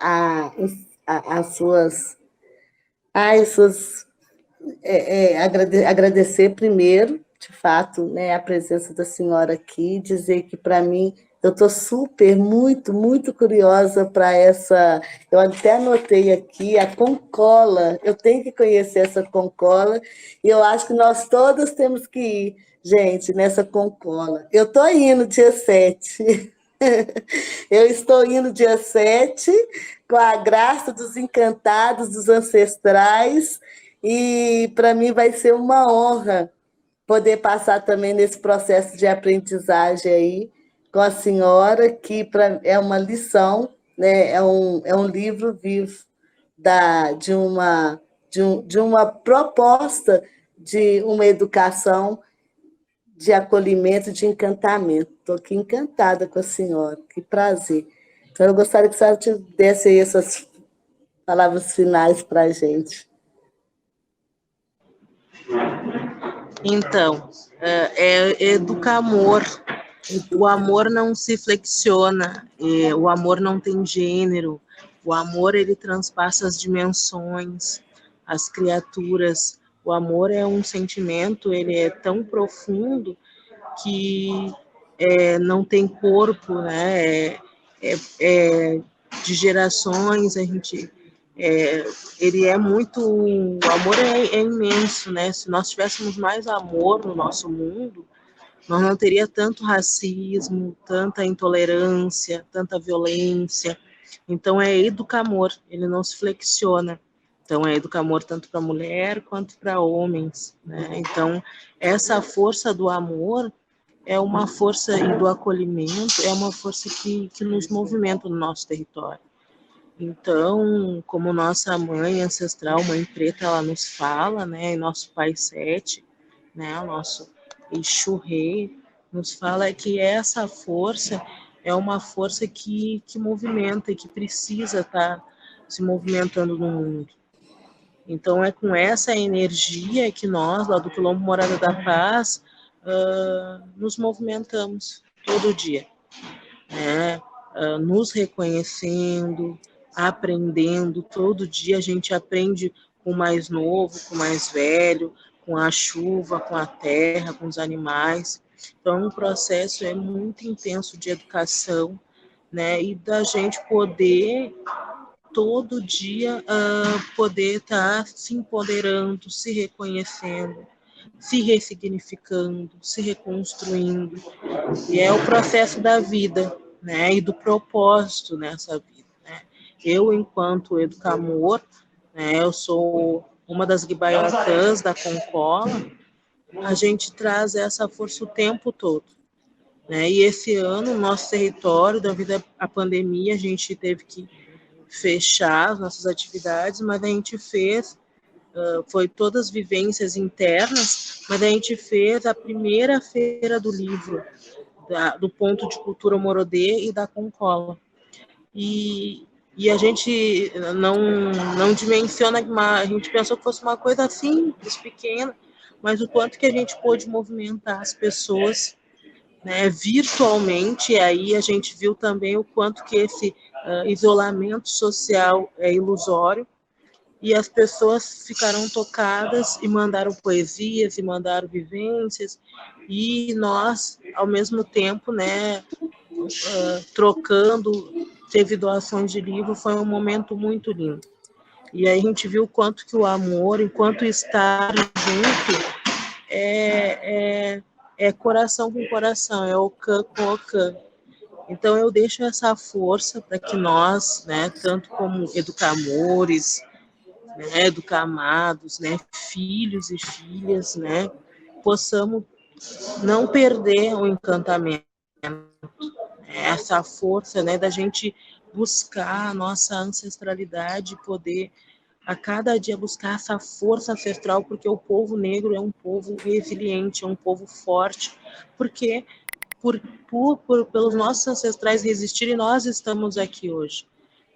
as suas, agradecer primeiro, de fato, né, a presença da senhora aqui, dizer que, para mim, eu estou super, muito, muito curiosa para essa. Eu até anotei aqui a Concola. Eu tenho que conhecer essa Concola, e eu acho que nós todos temos que ir, gente, nessa Concola. Eu estou indo dia 7. Eu estou indo dia 7, com a graça dos encantados, dos ancestrais, e para mim vai ser uma honra poder passar também nesse processo de aprendizagem aí com a senhora, que é uma lição, né? É um livro vivo de uma proposta de uma educação de acolhimento, de encantamento. Estou aqui encantada com a senhora, que prazer. Então, eu gostaria que a senhora te desse aí essas palavras finais para a gente. Então, é educar amor. O amor não se flexiona, o amor não tem gênero, o amor ele transpassa as dimensões, as criaturas. O amor é um sentimento, ele é tão profundo que não tem corpo, né? De gerações, a gente ele é muito, o amor é imenso, né? Se nós tivéssemos mais amor no nosso mundo, nós não teria tanto racismo, tanta intolerância, tanta violência. Então é educamor, ele não se flexiona. Então é educamor tanto para mulher quanto para homens, né? Então essa força do amor é uma força, e do acolhimento, é uma força que nos movimenta no nosso território. Então, como nossa mãe ancestral, Mãe Preta, ela nos fala, né, e nosso Pai Sete, né, o nosso Exu Rei, nos fala que essa força é uma força que movimenta e que precisa estar se movimentando no mundo. Então, é com essa energia que nós, lá do Quilombo Morada da Paz, nos movimentamos todo dia, né? Nos reconhecendo, aprendendo, todo dia a gente aprende com o mais novo, com o mais velho, com a chuva, com a terra, com os animais. Então, o processo é muito intenso de educação, né? E da gente poder todo dia poder estar se empoderando, se reconhecendo, se ressignificando, se reconstruindo. E é o processo da vida, né? E do propósito nessa vida, né? Eu, enquanto educamor, né, eu sou uma das guibaiotãs da Concola, a gente traz essa força o tempo todo, né? E esse ano, no nosso território, devido à pandemia, a gente teve que fechar as nossas atividades, mas a gente fez, foi todas vivências internas, mas a gente fez a primeira feira do livro, do Ponto de Cultura Morodê e da Concola. E a gente não dimensiona, a gente pensou que fosse uma coisa simples, pequena, mas o quanto que a gente pôde movimentar as pessoas, né, virtualmente, e aí a gente viu também o quanto que esse isolamento social é ilusório, e as pessoas ficaram tocadas e mandaram poesias, e mandaram vivências, e nós, ao mesmo tempo, né, trocando, teve doação de livro, foi um momento muito lindo. E aí a gente viu o quanto que o amor, enquanto estar junto, é coração com coração, é ocã com ocã. Então eu deixo essa força para que nós, né, tanto como educamores, né, educamados, né, filhos e filhas, né, possamos não perder o encantamento, essa força, né, da gente buscar a nossa ancestralidade, poder a cada dia buscar essa força ancestral, porque o povo negro é um povo resiliente, é um povo forte, porque pelos nossos ancestrais resistirem, nós estamos aqui hoje.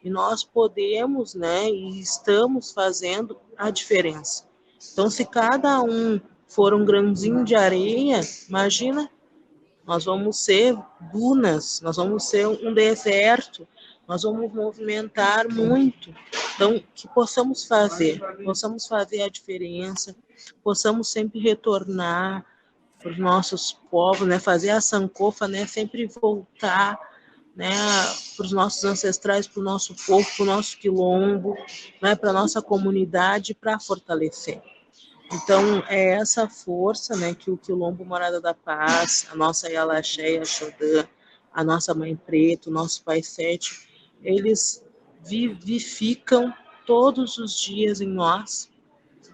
E nós podemos, né, e estamos fazendo a diferença. Então, se cada um for um grãozinho de areia, imagina, nós vamos ser dunas, nós vamos ser um deserto, nós vamos movimentar muito. Então, que possamos fazer a diferença, possamos sempre retornar para os nossos povos, né, fazer a sankofa, né, sempre voltar, né, para os nossos ancestrais, para o nosso povo, para o nosso quilombo, né, para a nossa comunidade, para fortalecer. Então, é essa força, né, que o Quilombo Morada da Paz, a nossa Yalaxé e Axodã, a nossa Mãe Preta, o nosso Pai Sete, eles vivificam todos os dias em nós.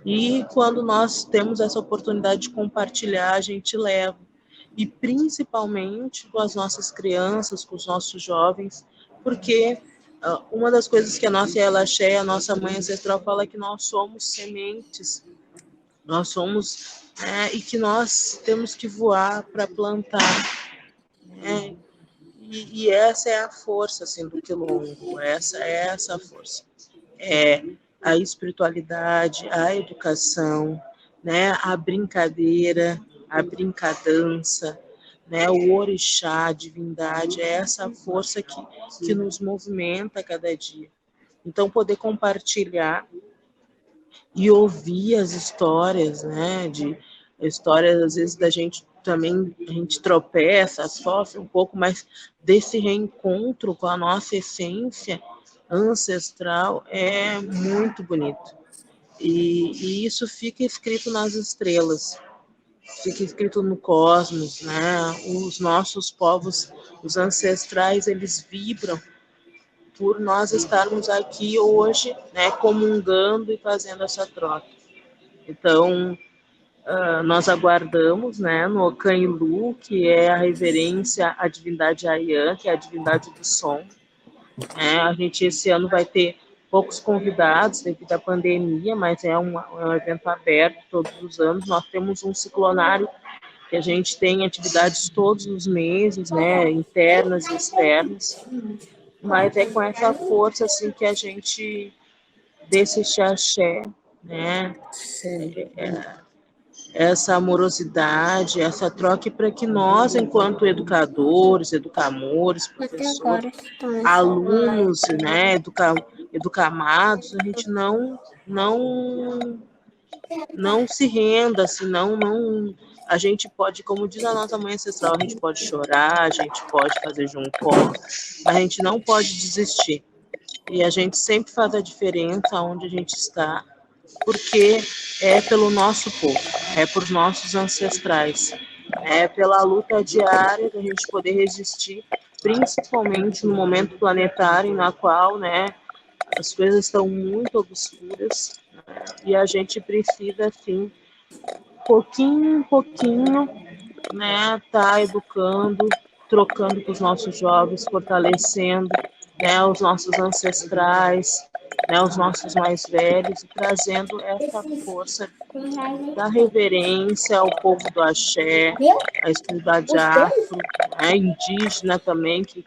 E quando nós temos essa oportunidade de compartilhar, a gente leva. E principalmente com as nossas crianças, com os nossos jovens, porque uma das coisas que a nossa Yalaxé, a nossa Mãe Ancestral fala é que nós somos sementes. Nós somos, e que nós temos que voar para plantar, né? E essa é a força, assim, do Quilombo, essa é essa força. É a espiritualidade, a educação, né? A brincadeira, a brincadança, né? O orixá, a divindade, é essa força que nos movimenta a cada dia. Então, poder compartilhar e ouvir as histórias, né, de histórias às vezes da gente também, a gente tropeça, sofre um pouco, mas desse reencontro com a nossa essência ancestral é muito bonito. E isso fica escrito nas estrelas, fica escrito no cosmos, né? Os nossos povos, os ancestrais, eles vibram por nós estarmos aqui hoje, né, comungando e fazendo essa troca. Então, nós aguardamos, né, no Ocanhilu, que é a reverência à divindade Ayan, que é a divindade do som. A gente esse ano vai ter poucos convidados devido à pandemia, mas é um evento aberto todos os anos. Nós temos um ciclonário que a gente tem atividades todos os meses, né, internas e externas, mas é com essa força assim que a gente desse axé, né, essa amorosidade, essa troca para que nós, enquanto educadores, educamores, professores, alunos, né, educamados, a gente não se renda, assim, a gente pode, como diz a nossa mãe ancestral, a gente pode chorar, a gente pode fazer juncó, mas a gente não pode desistir. E a gente sempre faz a diferença onde a gente está, porque é pelo nosso povo, é por nossos ancestrais, é pela luta diária da gente poder resistir, principalmente no momento planetário na qual, né, as coisas estão muito obscuras, né, e a gente precisa, assim, pouquinho em pouquinho, né, tá educando, trocando com os nossos jovens, fortalecendo, né, os nossos ancestrais, né, os nossos mais velhos, e trazendo essa força da reverência ao povo do axé, à espiritualidade afro, né, indígena também, que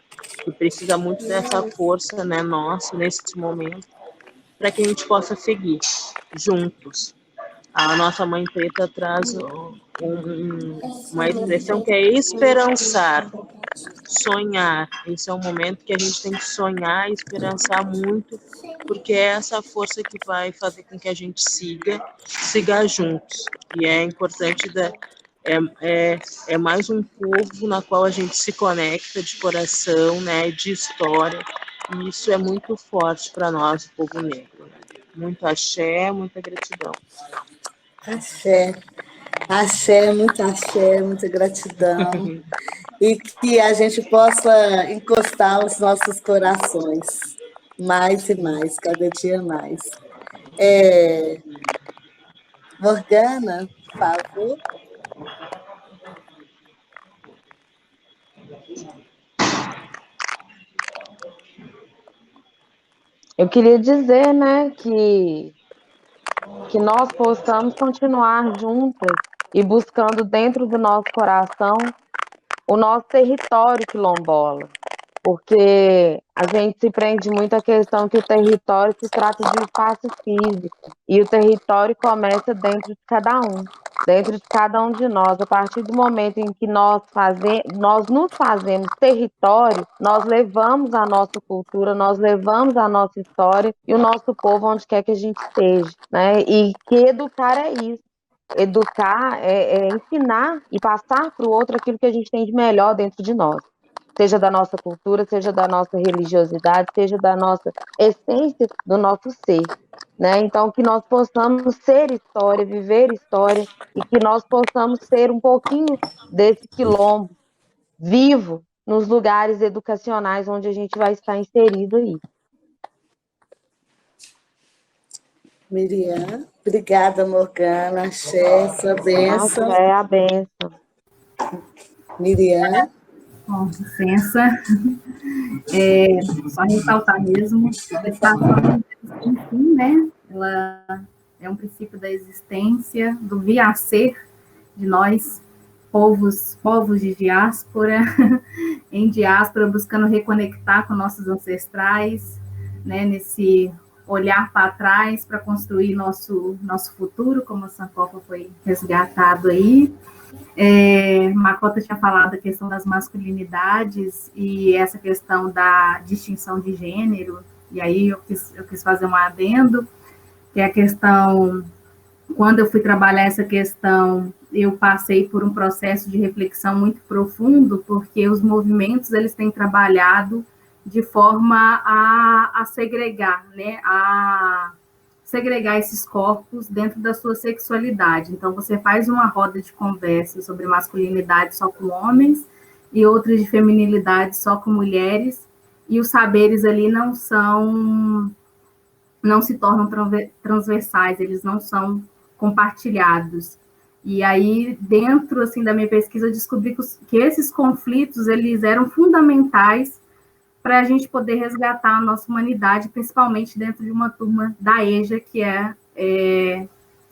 precisa muito dessa força, né, nossa, nesse momento, para que a gente possa seguir juntos. A nossa Mãe Preta traz uma expressão que é esperançar, sonhar. Esse é um momento que a gente tem que sonhar e esperançar muito, porque é essa força que vai fazer com que a gente siga juntos. E é importante, é mais um povo na qual a gente se conecta de coração, né, de história, e isso é muito forte para nós, o povo negro. Muito axé, muita gratidão. Axé, muita gratidão. E que a gente possa encostar os nossos corações mais e mais, cada dia mais. Morgana, por favor. Eu queria dizer, né, que nós possamos continuar juntas e buscando dentro do nosso coração o nosso território quilombola, porque a gente se prende muito à questão que o território se trata de espaço físico, e o território começa dentro de cada um, dentro de cada um de nós. A partir do momento em que nós nos fazemos território, nós levamos a nossa cultura, nós levamos a nossa história e o nosso povo onde quer que a gente esteja, né? E que educar é isso. Educar é ensinar e passar para o outro aquilo que a gente tem de melhor dentro de nós, seja da nossa cultura, seja da nossa religiosidade, seja da nossa essência, do nosso ser, né? Então, que nós possamos ser história, viver história, e que nós possamos ser um pouquinho desse quilombo vivo nos lugares educacionais onde a gente vai estar inserido aí. Miriam, obrigada, Morgana, axé, sua bênção. Nossa, é a bênção. Miriam. Com licença. Só ressaltar mesmo, a meditação, enfim, né? Ela é um princípio da existência, do vir a ser de nós, povos de diáspora, em diáspora, buscando reconectar com nossos ancestrais, né? Nesse olhar para trás para construir nosso futuro, como a Sankofa foi resgatado aí. Makota tinha falado da questão das masculinidades e essa questão da distinção de gênero, e aí eu quis fazer um adendo, que é a questão, quando eu fui trabalhar essa questão, eu passei por um processo de reflexão muito profundo, porque os movimentos, eles têm trabalhado de forma a segregar, né, a segregar esses corpos dentro da sua sexualidade. Então, você faz uma roda de conversa sobre masculinidade só com homens e outras de feminilidade só com mulheres, e os saberes ali não se tornam transversais, eles não são compartilhados. E aí, dentro assim, da minha pesquisa, eu descobri que esses conflitos, eles eram fundamentais para a gente poder resgatar a nossa humanidade, principalmente dentro de uma turma da EJA, que é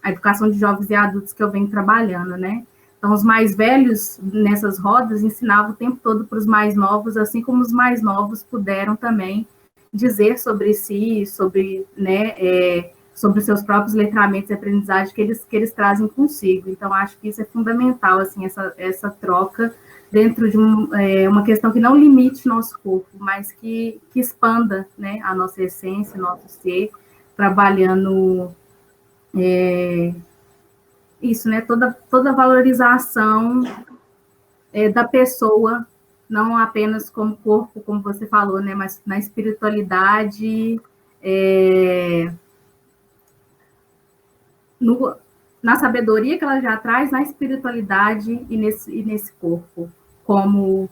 a educação de jovens e adultos que eu venho trabalhando, né? Então, os mais velhos, nessas rodas, ensinavam o tempo todo para os mais novos, assim como os mais novos puderam também dizer sobre si, sobre, né, sobre os seus próprios letramentos e aprendizagem que eles trazem consigo. Então, acho que isso é fundamental, assim, essa troca dentro de uma questão que não limite nosso corpo, mas que expanda, né, a nossa essência, nosso ser, trabalhando isso, né, toda a valorização da pessoa, não apenas como corpo, como você falou, né, mas na espiritualidade, na sabedoria que ela já traz, na espiritualidade e nesse corpo, como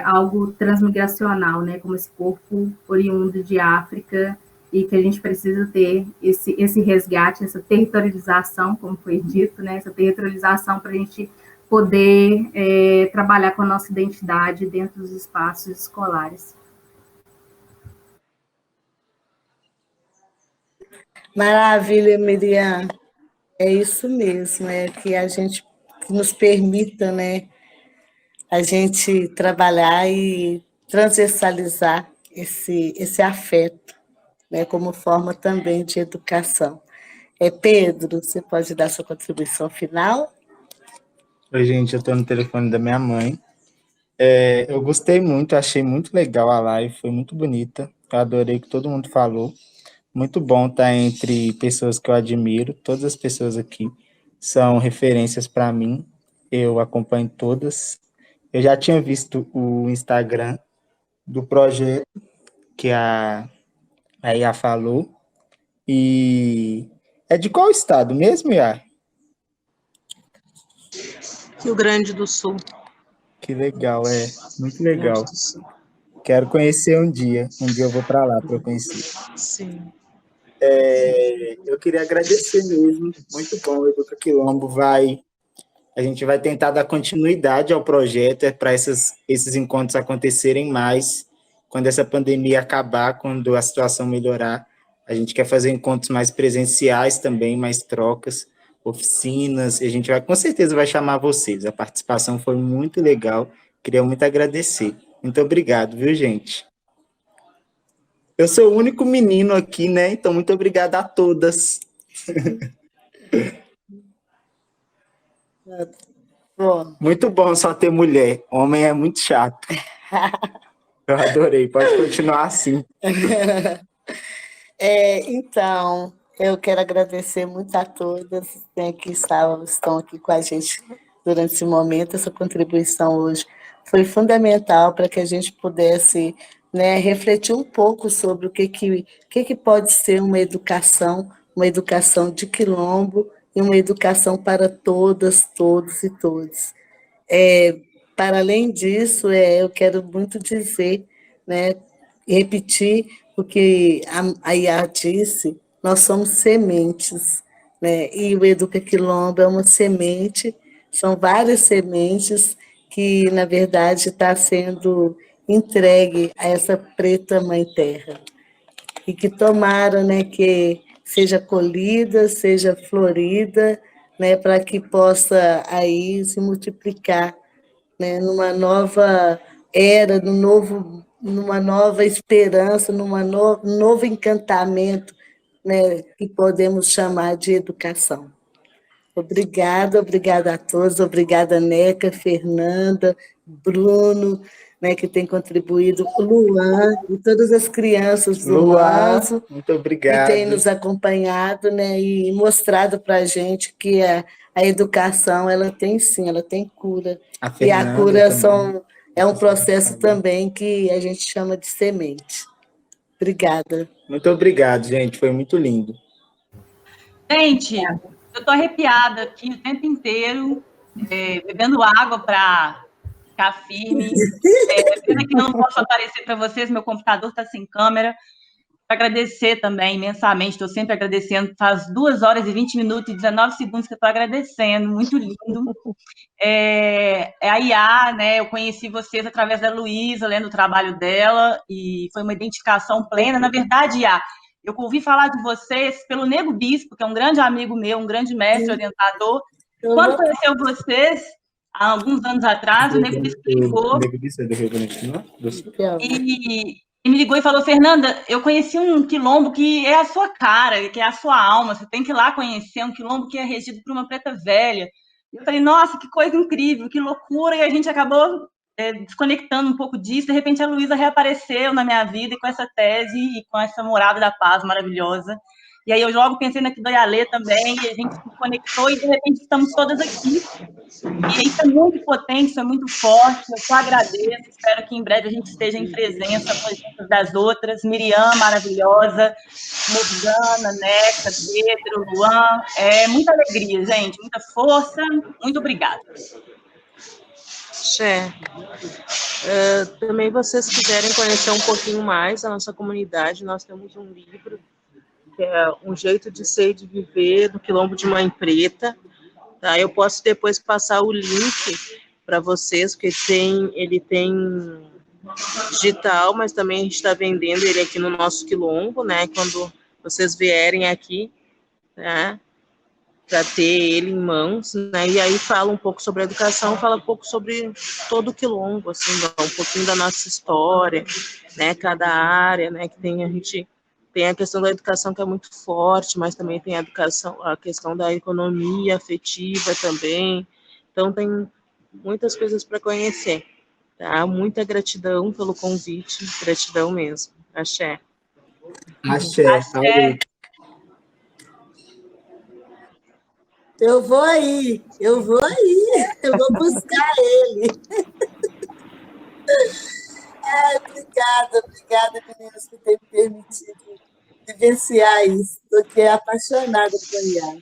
algo transmigracional, né? Como esse corpo oriundo de África, e que a gente precisa ter esse resgate, essa territorialização, como foi dito, né? Essa territorialização para a gente poder trabalhar com a nossa identidade dentro dos espaços escolares. Maravilha, Miriam. É isso mesmo, que a gente que nos permita, né, a gente trabalhar e transversalizar esse afeto, né, como forma também de educação. Pedro, você pode dar sua contribuição final? Oi, gente, eu estou no telefone da minha mãe. Eu gostei muito, achei muito legal a live, foi muito bonita. Eu adorei o que todo mundo falou. Muito bom estar entre pessoas que eu admiro. Todas as pessoas aqui são referências para mim. Eu acompanho todas. Eu já tinha visto o Instagram do projeto que a Iá falou. E é de qual estado mesmo, Iá? Rio Grande do Sul. Que legal, muito legal. Quero conhecer um dia. Um dia eu vou para lá para conhecer. Sim. Eu queria agradecer mesmo. Muito bom, o Educa Quilombo a gente vai tentar dar continuidade ao projeto, para esses encontros acontecerem mais, quando essa pandemia acabar, quando a situação melhorar. A gente quer fazer encontros mais presenciais também, mais trocas, oficinas, e a gente com certeza vai chamar vocês. A participação foi muito legal, queria muito agradecer. Muito obrigado, viu, gente? Eu sou o único menino aqui, né? Então, muito obrigado a todas. Bom, Muito bom só ter mulher. Homem é muito chato. Eu adorei. Pode continuar assim. então, eu quero agradecer muito a todas, né, que estão aqui com a gente durante esse momento. Essa contribuição hoje foi fundamental para que a gente pudesse, né, refletir um pouco sobre o que pode ser uma educação de quilombo e uma educação para todas, todos e todos. É, para além disso, eu quero muito dizer, né, repetir o que a Iá disse, nós somos sementes, né, e o Educa Quilombo é uma semente, são várias sementes que, na verdade, está sendo entregue a essa preta Mãe Terra. E que tomara, né, que seja colhida, seja florida, né, para que possa aí se multiplicar, né, numa nova era, numa nova esperança, novo encantamento, né, que podemos chamar de educação. Obrigada a todos, obrigada, Neca, Fernanda, Bruno, né, que tem contribuído, o Luan, e todas as crianças do Luan, Manso, muito que têm obrigado. nos acompanhado, né, e mostrado para a gente que a educação, ela tem sim, ela tem cura. A E a Fernanda cura também. é um processo também que a gente chama de semente. Obrigada. Muito obrigado, gente. Foi muito lindo. Gente, eu estou arrepiada aqui o tempo inteiro, bebendo água para ficar firme. Pena que eu não posso aparecer para vocês, meu computador está sem câmera. Agradecer também imensamente, estou sempre agradecendo. Faz 2 horas e 20 minutos e 19 segundos que eu estou agradecendo, muito lindo. A IA, né? Eu conheci vocês através da Luísa, lendo o trabalho dela, e foi uma identificação plena. Na verdade, IA, eu ouvi falar de vocês pelo Nego Bispo, que é um grande amigo meu, um grande mestre orientador. Quando conheceu vocês, há alguns anos atrás, o Nego Bispo ligou e me ligou e falou: Fernanda, eu conheci um quilombo que é a sua cara, que é a sua alma, você tem que ir lá conhecer um quilombo que é regido por uma preta velha. Eu falei: nossa, que coisa incrível, que loucura, e a gente acabou desconectando um pouco disso. De repente a Luísa reapareceu na minha vida e com essa tese e com essa morada da paz maravilhosa. E aí eu logo pensei na Kidoyalê também, e a gente se conectou e de repente estamos todas aqui. E isso é muito potente, isso é muito forte, eu só agradeço, espero que em breve a gente esteja em presença com as juntas das outras, Miriam, maravilhosa, Morgana, Neca, Pedro, Luan, muita alegria, gente, muita força, muito obrigada. Também vocês quiserem conhecer um pouquinho mais a nossa comunidade, nós temos um livro que é Um Jeito de Ser e de Viver no Quilombo de Mãe Preta. Tá? Eu posso depois passar o link para vocês, porque ele tem digital, mas também a gente está vendendo ele aqui no nosso quilombo, né? Quando vocês vierem aqui, né? Para ter ele em mãos, né? E aí fala um pouco sobre a educação, fala um pouco sobre todo o quilombo, assim, um pouquinho da nossa história, né? Cada área, né? Que a gente tem a questão da educação que é muito forte, mas também tem a questão da economia afetiva também. Então tem muitas coisas para conhecer, tá? Muita gratidão pelo convite, gratidão mesmo. Axé. Axé. Axé. Eu vou buscar ele. Obrigada, meninas, por terem me permitido vivenciar isso. Estou aqui apaixonada por IA.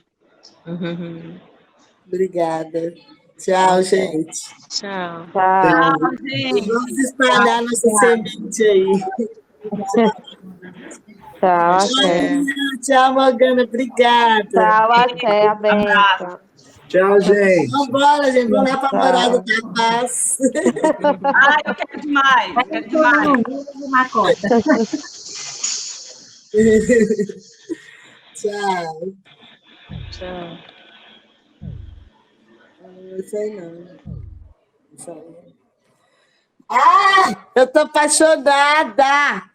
Obrigada. Tchau, gente. Tchau. Tchau, gente. Vamos espalhar nossa semente aí. Tchau, Axé. Tchau, Morgana. Obrigada. Tchau, Axé. A benção. Tchau, gente. Vamos embora, gente. Vamos lá para a Morada da Paz. Eu quero demais. Tchau. Tchau. Não sei não. Eu tô apaixonada!